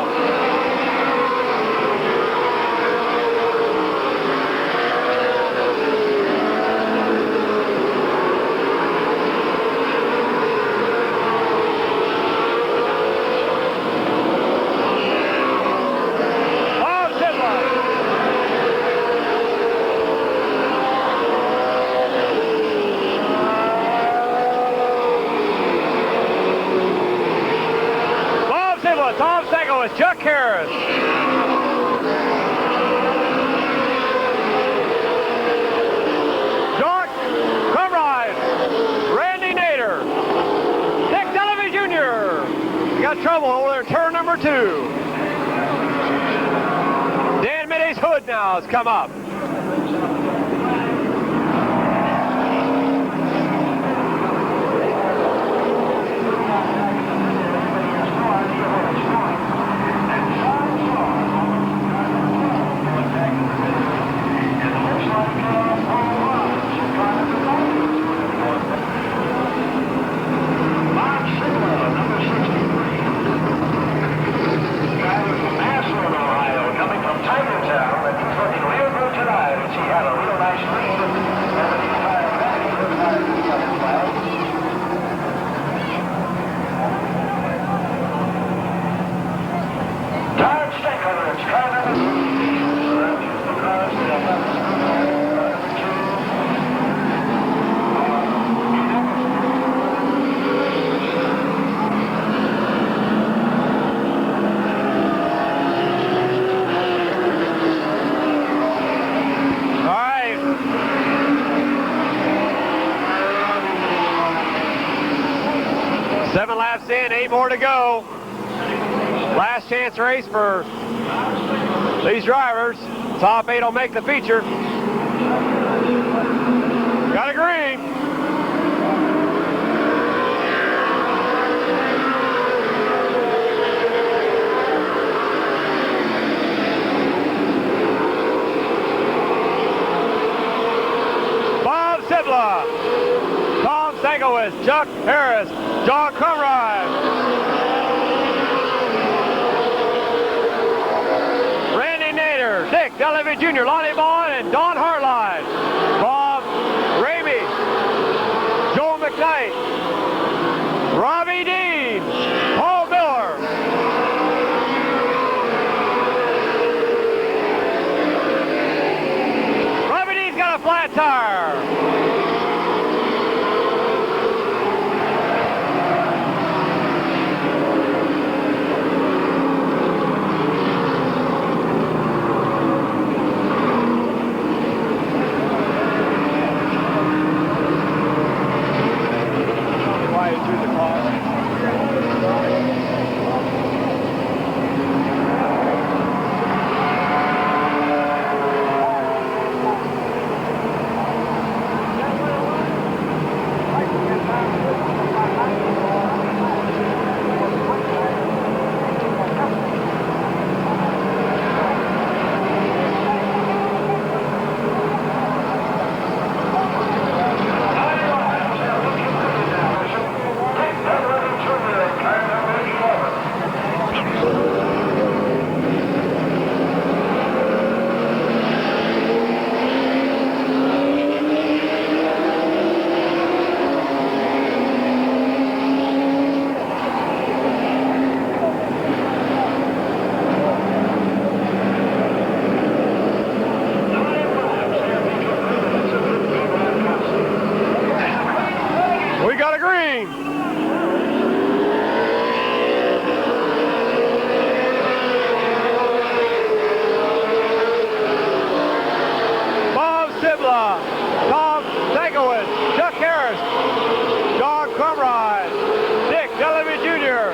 Tom Stankiewicz, Chuck Harris. John Crumrine, Randy Nader, Dick Delaby Jr. You got trouble over there in turn number 2. Dan Midday's hood now has come up. In, 8 more to go. Last chance race for these drivers. Top 8 will make the feature. Got a green. Bob Sibla, Tom Stankiewicz, Chuck Harris, John Crumrine, Randy Nader, Dick Delaby Jr., Lonnie Vaughn, and Don Hartline. Bob Ramey, Joe McKnight, Robbie Dean, Paul Miller. Robbie Dean's got a flat tire. green. Bob Sibla, Tom Stankiewicz, Chuck Harris, John Crumride, Dick Delaby Jr.,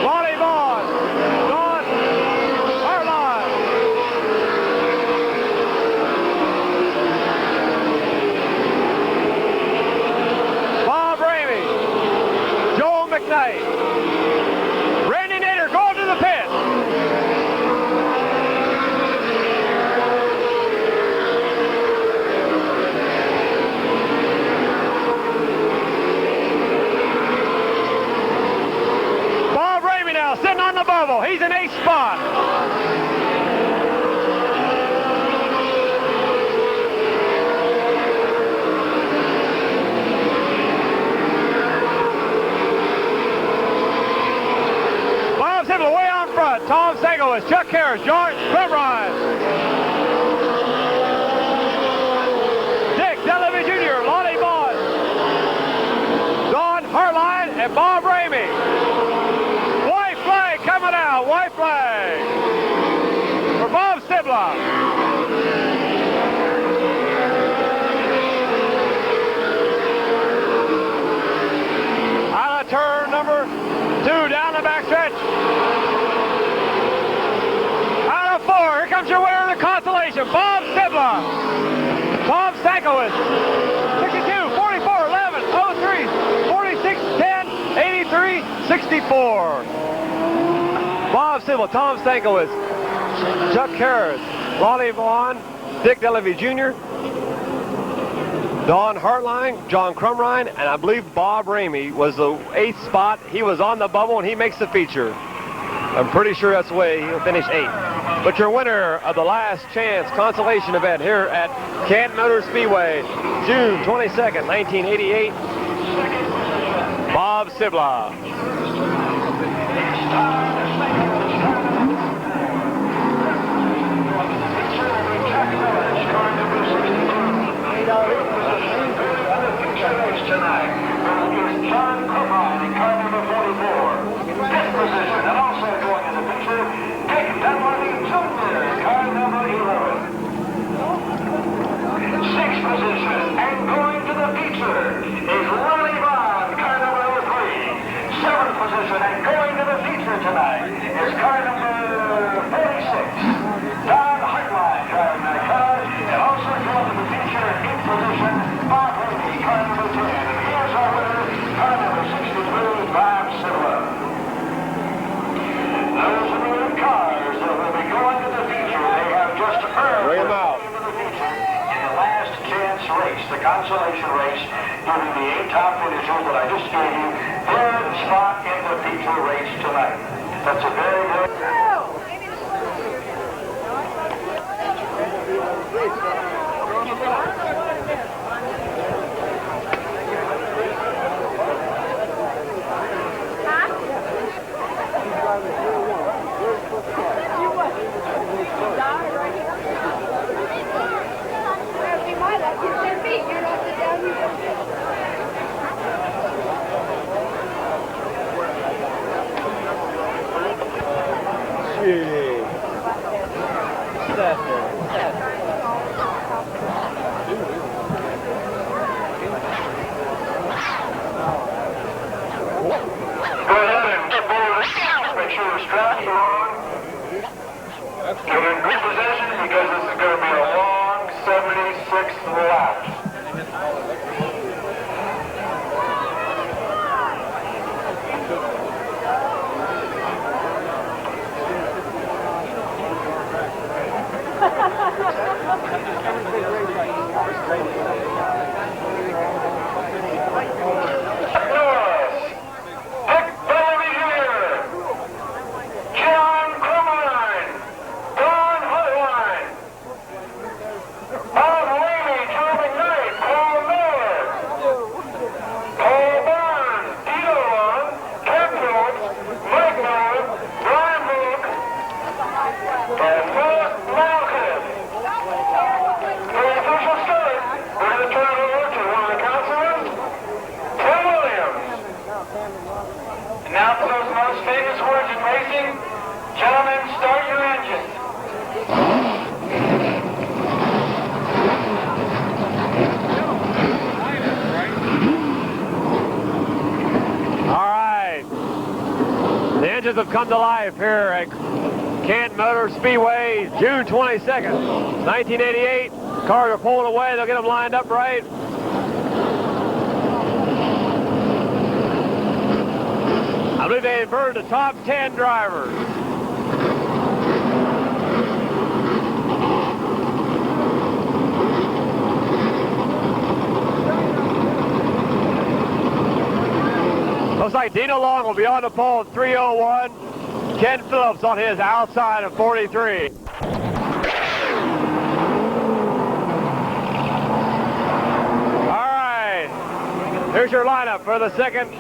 Lonnie Vaughn, Don Harline. Bob Ramey, Joel McKnight, Randy Nader going to the pit. Bob Ramey now sitting on the bubble. He's in 8th spot. Bob Sibla way on front. Tom Stankiewicz, Chuck Harris, George Crumride, Dick Delaby Jr., Lonnie Vaughn, Don Harline, and Bob Ramey. White flag coming out. White flag for Bob Sibla. Out of turn number 2 down the backstretch. Out of 4, here comes your winner of the consolation, Bob Sibla. Tom Stankiewicz, 62, 44, 11, 03, 46, 10, 83, 64. Bob Sibla, Tom Stankiewicz, Chuck Harris, Lonnie Vaughn, Dick Delaby Jr., Don Hartline, John Crumrine, and I believe Bob Ramey was the 8th spot. He was on the bubble and he makes the feature. I'm pretty sure that's the way he'll finish 8th. But your winner of the last chance consolation event here at Canton Motor Speedway, June 22nd, 1988, Bob Sibla. Tonight is John Crumrine in car number 44. 5th position, and also going in the picture, Dick Delaby Jr. in car number 11. 6th position, and going to the feature is Lonnie Vaughn, car number 3. 7th position, and going to the feature tonight is car number 46. Don Hartline driving that car, and also going to the feature in 8th position, Bob Ramey, car number 10. And here's our winner, car number 63, Bob Sibla. Those are the cars that will be going to the feature. They have just earned Bring 'em out. into the feature in the last chance race, the consolation race, giving the 8 top finishers that I just gave you 3rd spot in the feature race tonight. That's a very good... Get in good position because this is going to be a long 76 laps. Bob Ramey, Joe McKnight, Paul Miller, Now for those most famous words in racing, gentlemen, start your engines. All right. The engines have come to life here at Canton Motor Speedway, June 22nd, 1988. Cars are pulling away. They'll get them lined up right. I believe they inverted the top 10 drivers. Looks like Dino Long will be on the pole at 3:01. Ken Phillips on his outside of 43. All right, here's your lineup for the second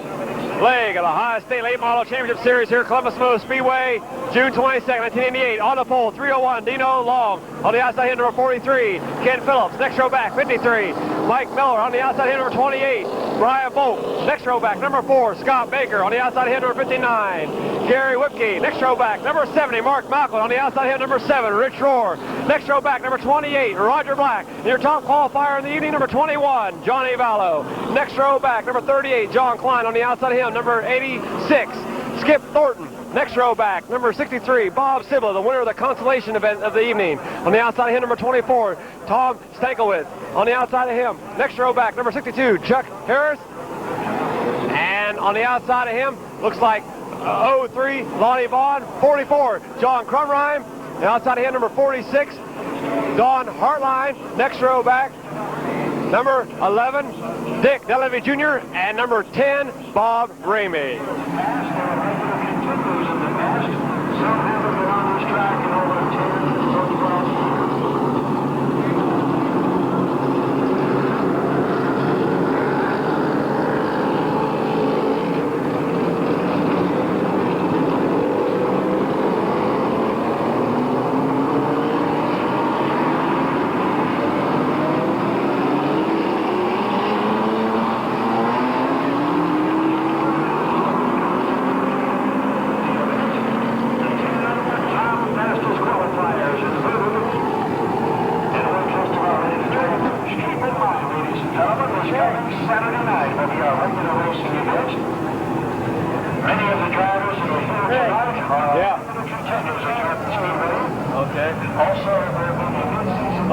leg of the Ohio State Late Model Championship Series here at Columbus Motor Speedway, June 22nd, 1988. On the pole, 3:01, Dino Long. On the outside hill, number 43, Ken Phillips. Next row back, 53, Mike Miller. On the outside hill, number 28, Brian Volk. Next row back, number 4, Scott Baker. On the outside hill, number 59, Gary Whipke. Next row back, number 70, Mark Malcolm. On the outside hill, number 7, Rich Rohr. Next row back, number 28, Roger Black. And your top qualifier in the evening, number 21, Johnny Vallow. Next row back, number 38, John Klein. On the outside hill, number 86, Skip Thornton. Next row back, number 63, Bob Sibla, the winner of the consolation event of the evening. On the outside of him, number 24, Tom Stankiewicz. On the outside of him, next row back, number 62, Chuck Harris. And on the outside of him, looks like 03, Lonnie Vaughn. 44, John Crumrine. And outside of him, number 46, Don Hartline. Next row back, number 11, Dick Delaby Jr. And number 10, Bob Ramey.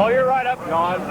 Oh, you're right up, John.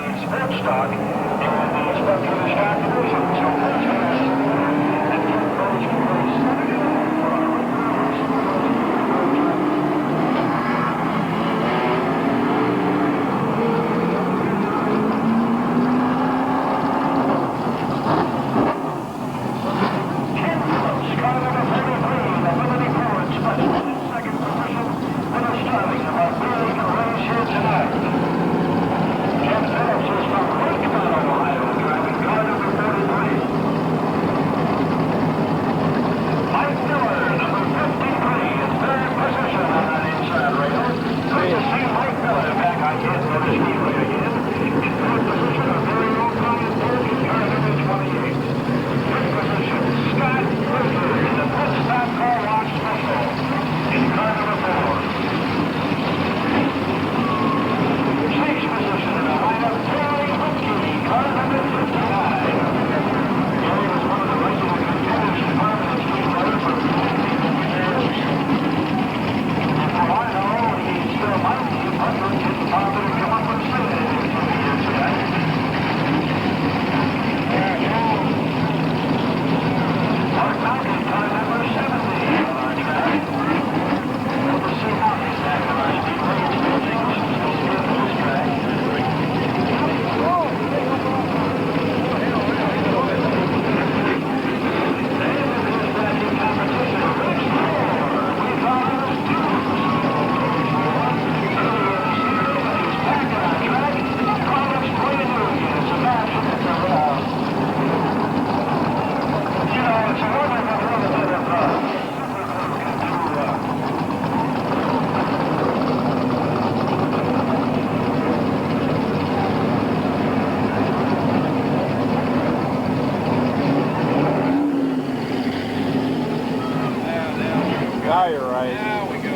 Yeah, you're right. There we go.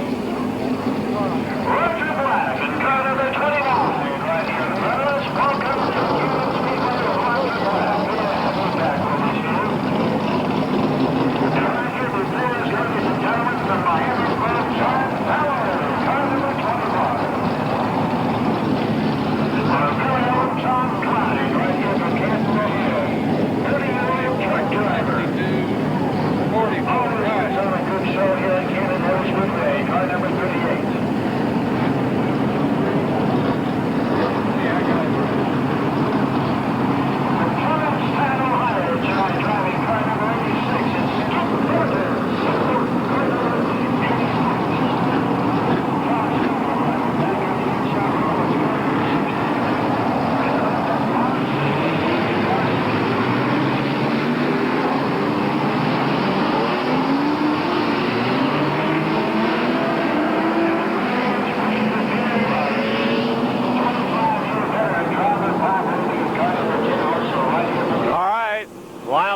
Roger Black in car number 29 right here in front of us. Welcome to Canton Speedway, Roger Black. And right here before us, ladies and gentlemen, the Miami club, John Ballard, car number 25. Our very own John Klein right here from Canton, Ohio. 30-year-old truck driver. 44. Always puts on a good show here at Canton Motor Speedway, car number 38.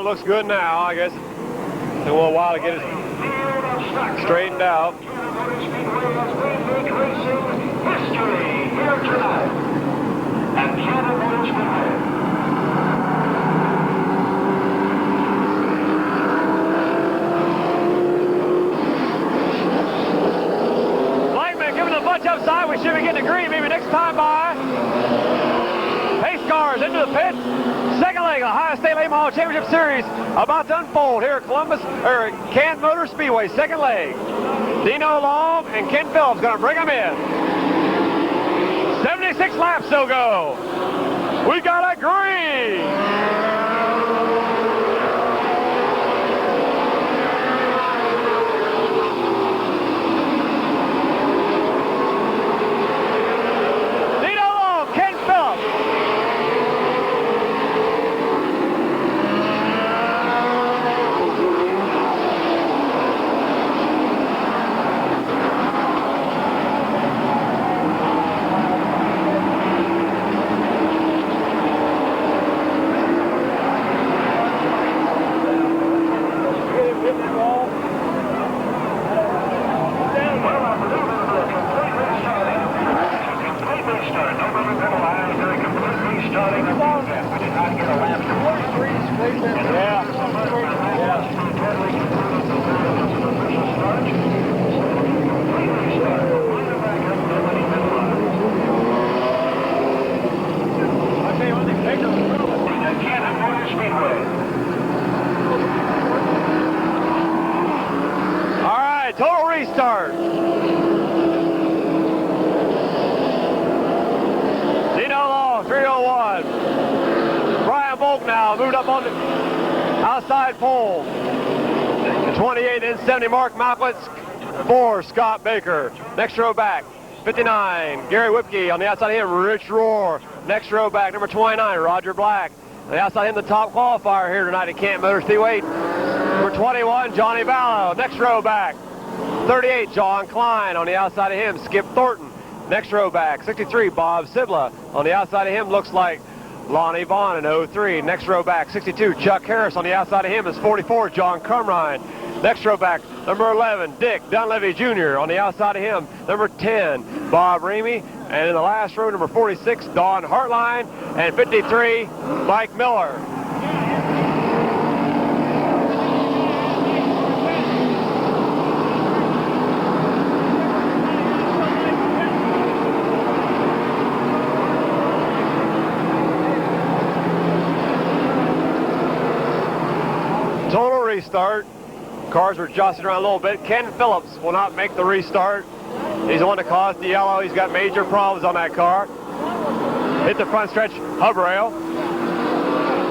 Looks good now, I guess. Took a little while to get it straightened out. History here tonight at Canton Motor Speedway. Blankman giving a bunch upside. We should be getting a green maybe next time by. Pace cars into the pit. Second leg of the Ohio State Late Model Championship Series about to unfold here at Canton Motor Speedway. Second leg. Dino Long and Ken Phillips going to bring them in. 76 laps to go. We got a green. Total restart. Dino Long, 301. Brian Volk now moved up on the outside pole. The 28 and 70 Mark Malkowitz for Scott Baker. Next row back, 59. Gary Whipke on the outside of him, Rich Rohr. Next row back, number 29, Roger Black. On the outside of him, the top qualifier here tonight at Canton Motor Speedway. Number 21, Johnny Vallow. Next row back, 38, John Klein. On the outside of him, Skip Thornton. Next row back, 63, Bob Sibla. On the outside of him, looks like Lonnie Vaughn in 03. Next row back, 62, Chuck Harris. On the outside of him is 44, John Crumrine. Next row back, number 11, Dick Dunleavy Jr. On the outside of him, number 10, Bob Ramey. And in the last row, number 46, Don Hartline. And 53, Mike Miller. Total restart. Cars were jostling around a little bit. Ken Phillips will not make the restart. He's the one that caused the yellow. He's got major problems on that car. Hit the front stretch hub rail.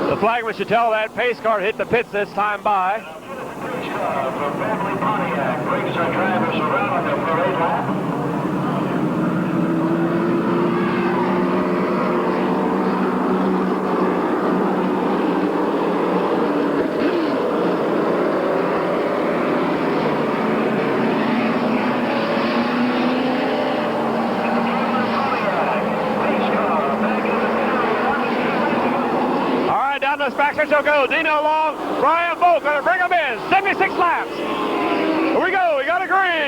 The flagman should tell that pace car hit the pits this time by. From Family Pontiac brings our drivers around the parade lap. This back stretch will go. Dino Long, Brian Volk going to bring them in. 76 laps. Here we go. We got a green.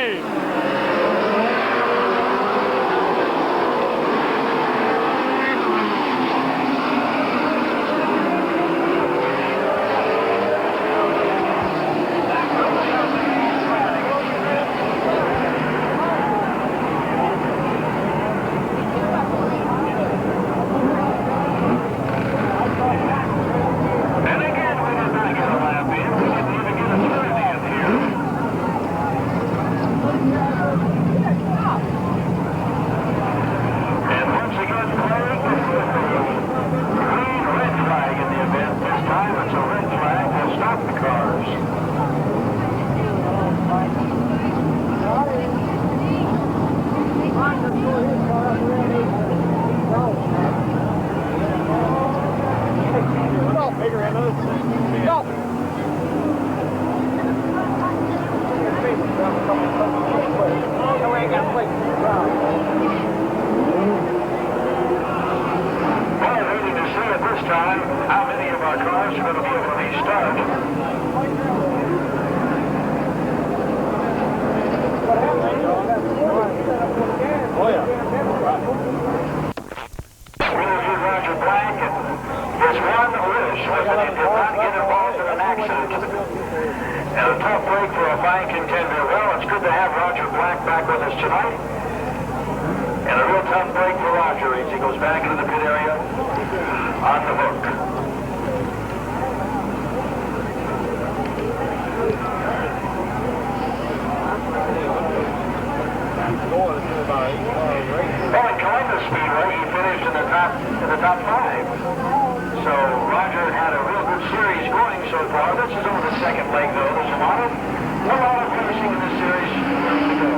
cars. Time, how many of our cars are going to be able to restart? Oh, yeah. Roger Black and his one wish was that he did not get involved in an accident. And a tough break for a fine contender. Well, it's good to have Roger Black back with us tonight. And a real tough break for Roger as he goes back into the pit area on the hook. Well, at Columbus Speedway, he finished in the top 5. So Roger had a real good series going so far. This is only the second leg, though. There's a lot of racing in this series to go.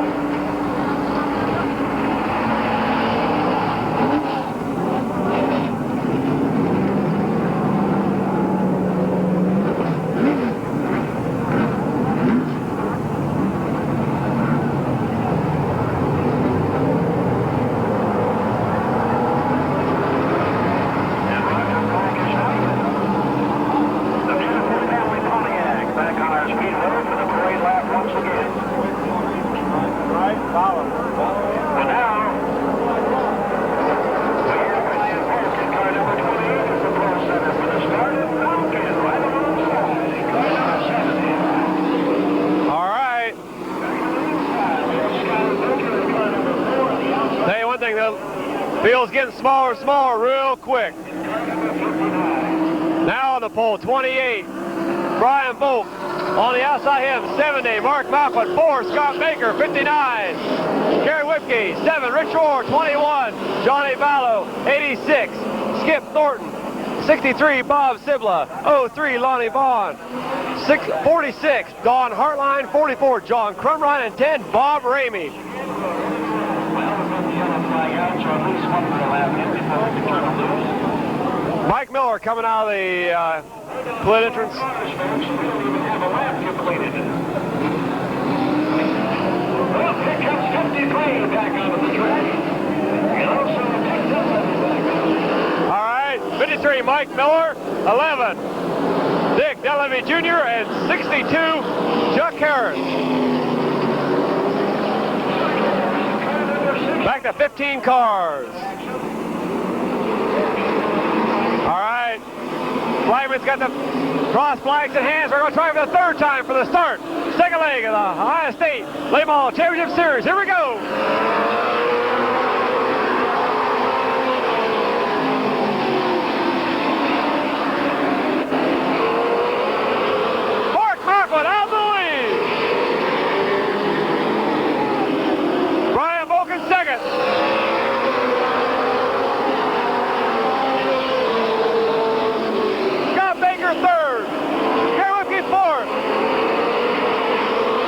Field's getting smaller and smaller real quick. Now on the pole, 28. Brian Volk. On the outside him, 70. Mark Malcolm, 4. Scott Baker, 59. Gary Whipke, 7. Rich Orr, 21. Johnny Vallow, 86. Skip Thornton, 63. Bob Sibla, 03. Lonnie Vaughn, 46. Don Hartline, 44. John Crumrine, and 10. Bob Ramey. Mike Miller coming out of the split entrance. Here comes 53 back onto the track. And also all right, 53 Mike Miller, 11 Dick Delevy Jr., and 62 Chuck Harris. Back to 15 cars. All right. Flagman's got the cross flags in hands. We're going to try for the third time for the start. Second leg of the Ohio State Late Model Championship Series. Here we go. Mark Malcolm out of the lead. Brian Volk second. Third. Gary Whipke fourth.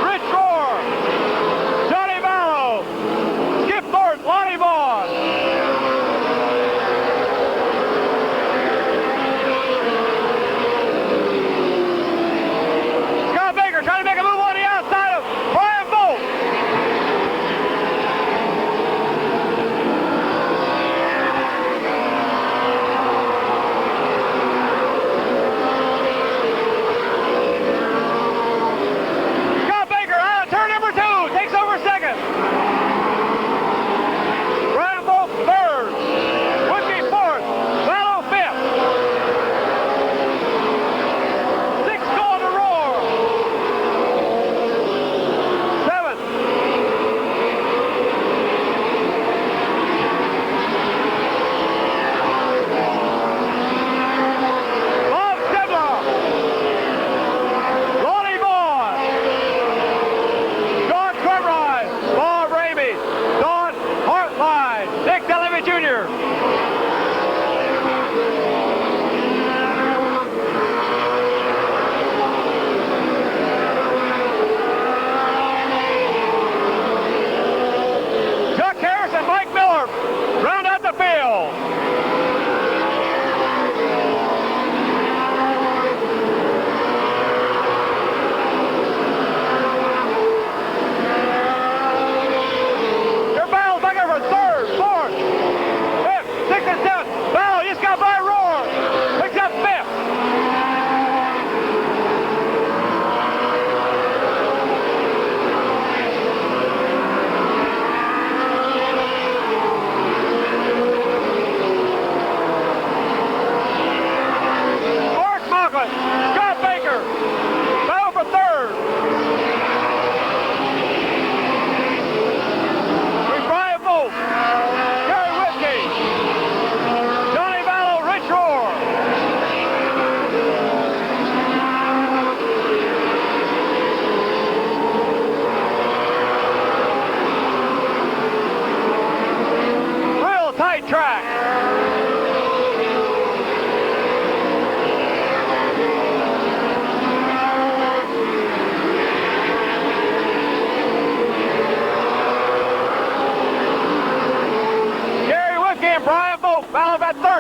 Rich Rohr. Johnny Vallow. Skip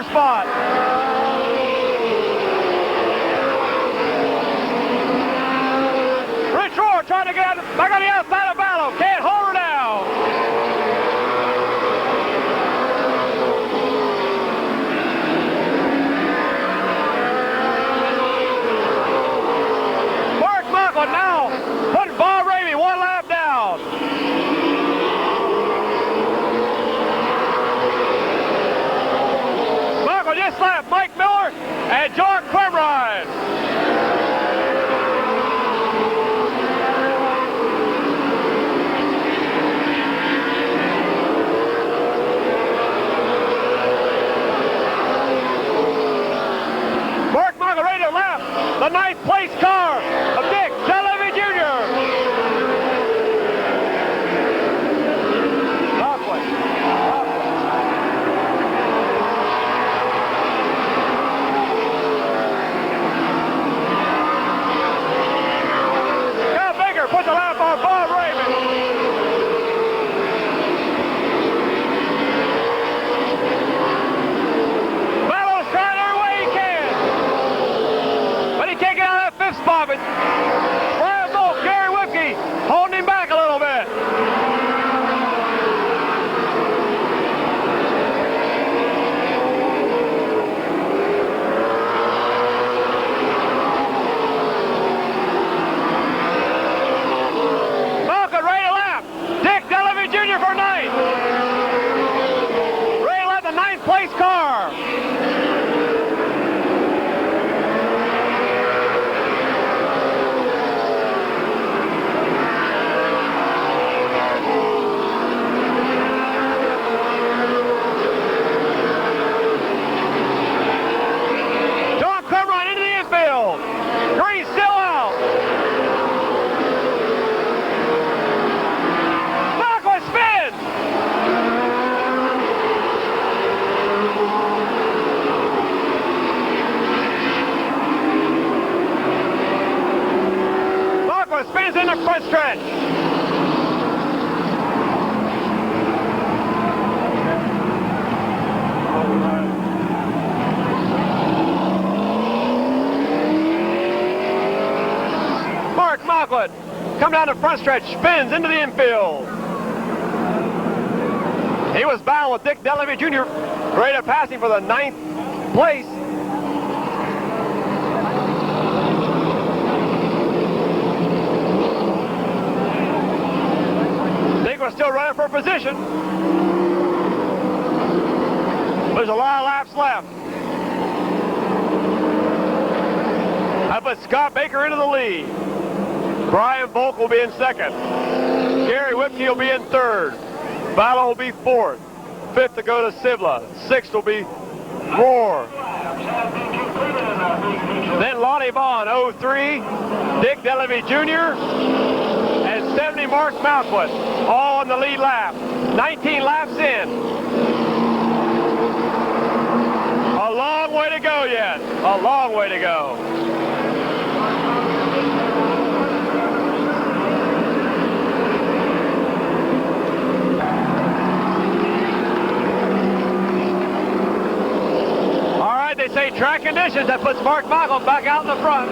first spot. Rich Roar trying to get out, back on the outside of Ballo. Can't hold her down. Mark Muckle now putting Bob Ramey one lap down. Muckle just slapped Mike Miller and John Quimrine. Mark Muckle ready to lap the 9th place car of Dick Delaby Jr. Scott Baker puts a lap on Bob Raymond. Ballo's trying every way he can. But he can't get out of that 5th spot. But Brian Volk, Gary Whipke holding him back a little bit. Malcolm ready to lap. Dick Delaby Jr. for 9th. Ready to lap the 9th place car. John Quimrine into the infield. Green still out. Malcolm spins. Malcolm spins in the front stretch. Mark Malcolm come down the front stretch, spins into the infield. He was battling with Dick Delaby Jr. Ready to pass him for the 9th place. Dick was still running for position. There's a lot of laps left. That puts Scott Baker into the lead. Brian Volk will be in 2nd. Gary Whipke will be in 3rd. Ballo will be 4th. 5th to go to Sibla. 6th will be Roar. Then Lonnie Vaughn, 03. Dick Delaby Jr. and 70 Mark Malquit, all on the lead lap. 19 laps in. A long way to go yet. A long way to go. They say track conditions. That puts Mark Malcolm back out in the front.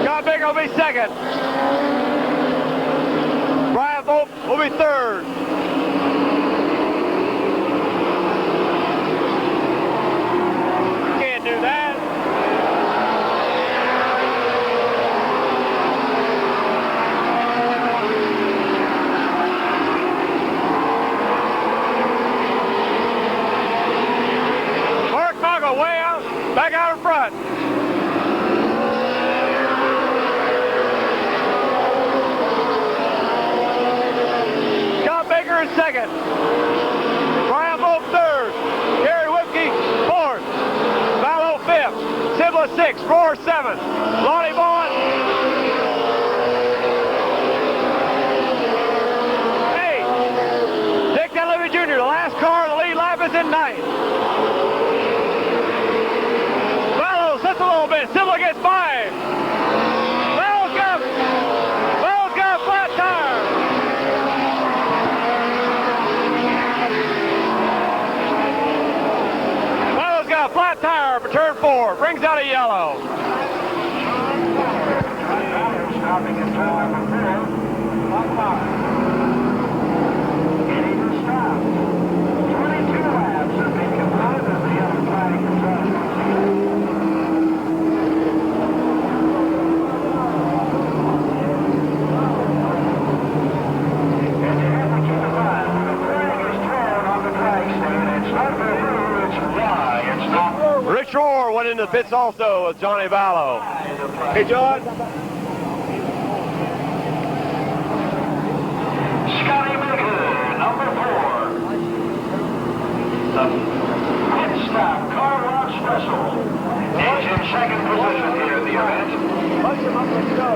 Scott Baker will be 2nd. Brian Volk will be 3rd. Can't do that. Way out, back out in front. Scott Baker in 2nd. Brian Volk 3rd. Gary Whipke 4th. Ballo 5th. Sibla 6th. Roar 7th. Lonnie Vaughn. Hey, Dick Delaby Jr., the last car in the lead lap is in 9th. Slips a little bit. Sibla gets 5. Ballo's got a flat tire. 4 brings out a yellow. Stopping at turn number 4. Getting to stop. 22 laps have been completed as the yellow flag is on. And you have to keep in mind, when the flag is thrown on the drag stand, it's not for you, it's why. It's not. Rich Rohr went into the pits also with Johnny Vallow. Hey, John. Scotty Baker, number 4. The pit stop car wash special is in second position here in the event. Punch him up, let's go.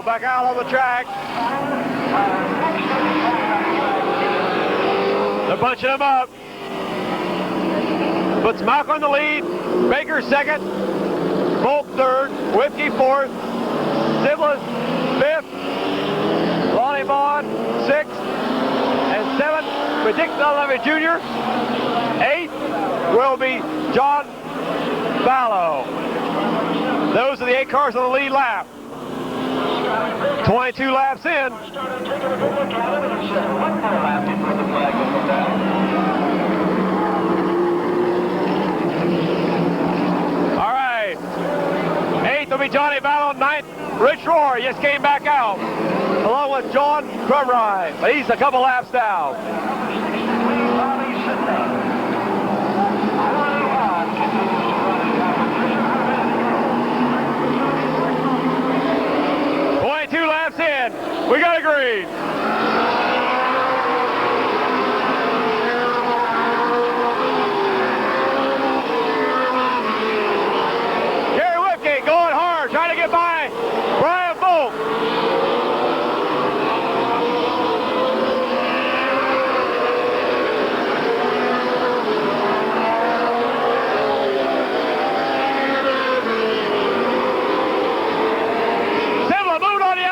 Back out on the track. They're bunching them up. Puts Malcolm in the lead. Baker second. Volk third. Whiskey fourth. Siblis fifth. Lonnie Vaughn sixth. And seventh with Dick Levy Jr. Eighth will be John Vallow. Those are the 8 cars on the lead lap. 22 laps in. Started taking a good look at it and said, one more lap before the flag will go down. All right. 8th will be Johnny Vallow. 9th, Rich Rohr just came back out, along with John Crumrine. But he's a couple laps down. 22 laps in. We got a green. Gary Whipke going hard, trying to get by Brian Volk.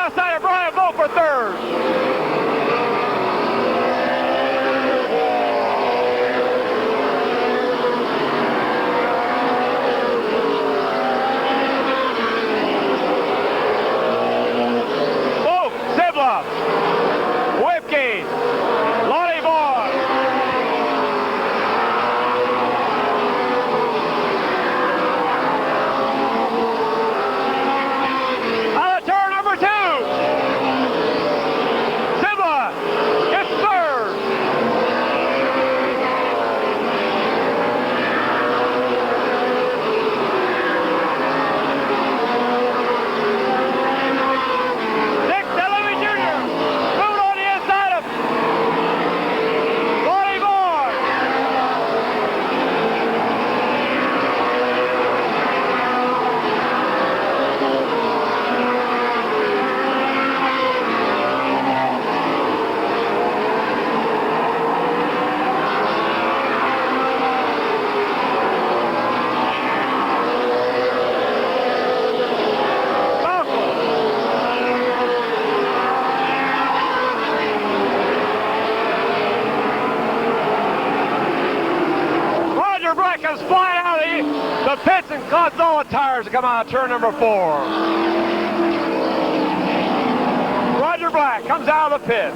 Outside of Brian Volk for third. Volk, Sibla, Whipke, Lonnie Vaughn. Out of turn number 2. Comes flying out of the pits and causes all the tires to come out of turn number 4. Roger Black comes out of the pit.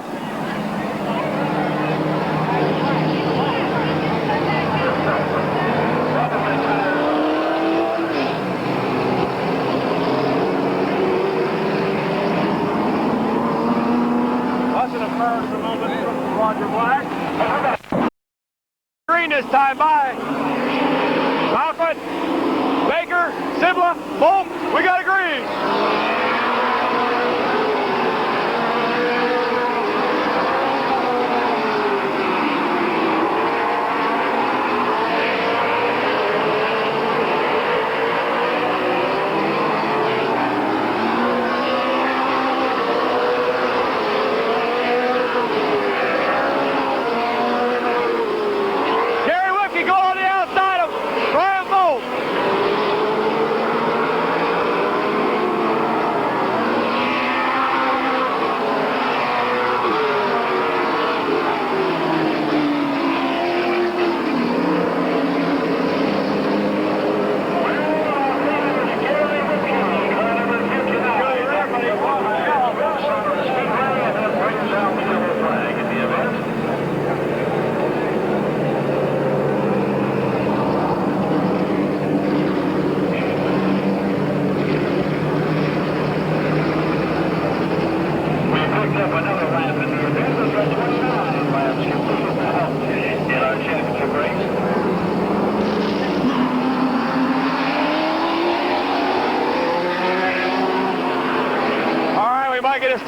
Watching the first a little bit from Roger Black. Green this time by Malcolm, Baker, Sibla, Volk. We got a green.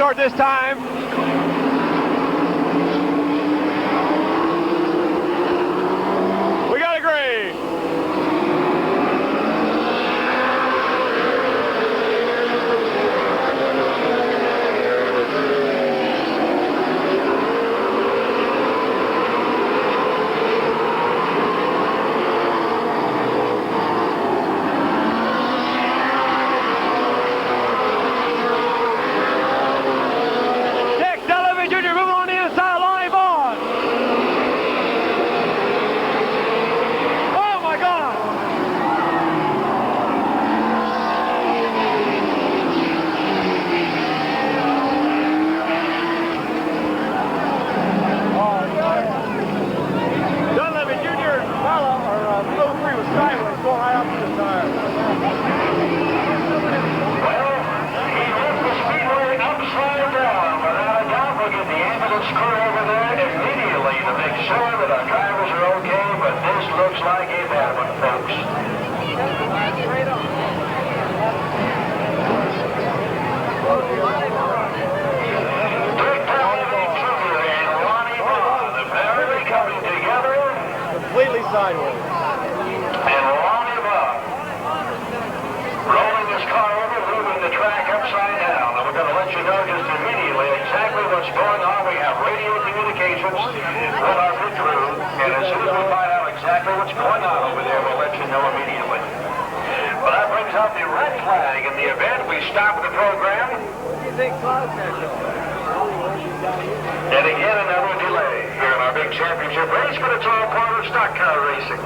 restart this time. We got a green. Completely sideways. And Lonnie Bob rolling this car over, moving the track upside down. And we're going to let you know just immediately exactly what's going on. We have radio communications with our pit crew, and as soon as we find out exactly what's going on over there, we'll let you know immediately. Well, that brings out the red flag in the event. We stop the program. And again, another delay here in our big championship race, but it's all part of stock car racing.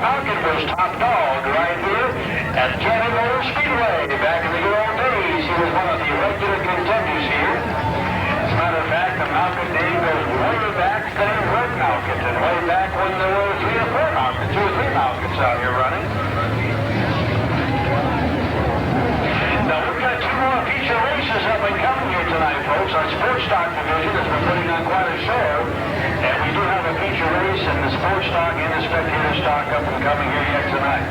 Malkin was top dog right here at Canton Motor Speedway. Back in the good old days, he was one of the regular contenders here. As a matter of fact, the Malkin name goes way back to the Red Malkins, and way back when there were 2 or 3 Malkins out here running. Now, we've got 2 more feature races up and coming here tonight, folks. Our sports stock division has been putting on quite a show, and we do have a feature race in the sports stock and the spectator stock up and coming here yet tonight.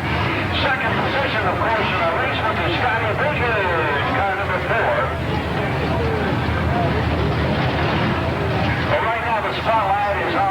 Second position, of course, in our race with the Scotty Bridges, car number 4. Well, right now the spotlight is on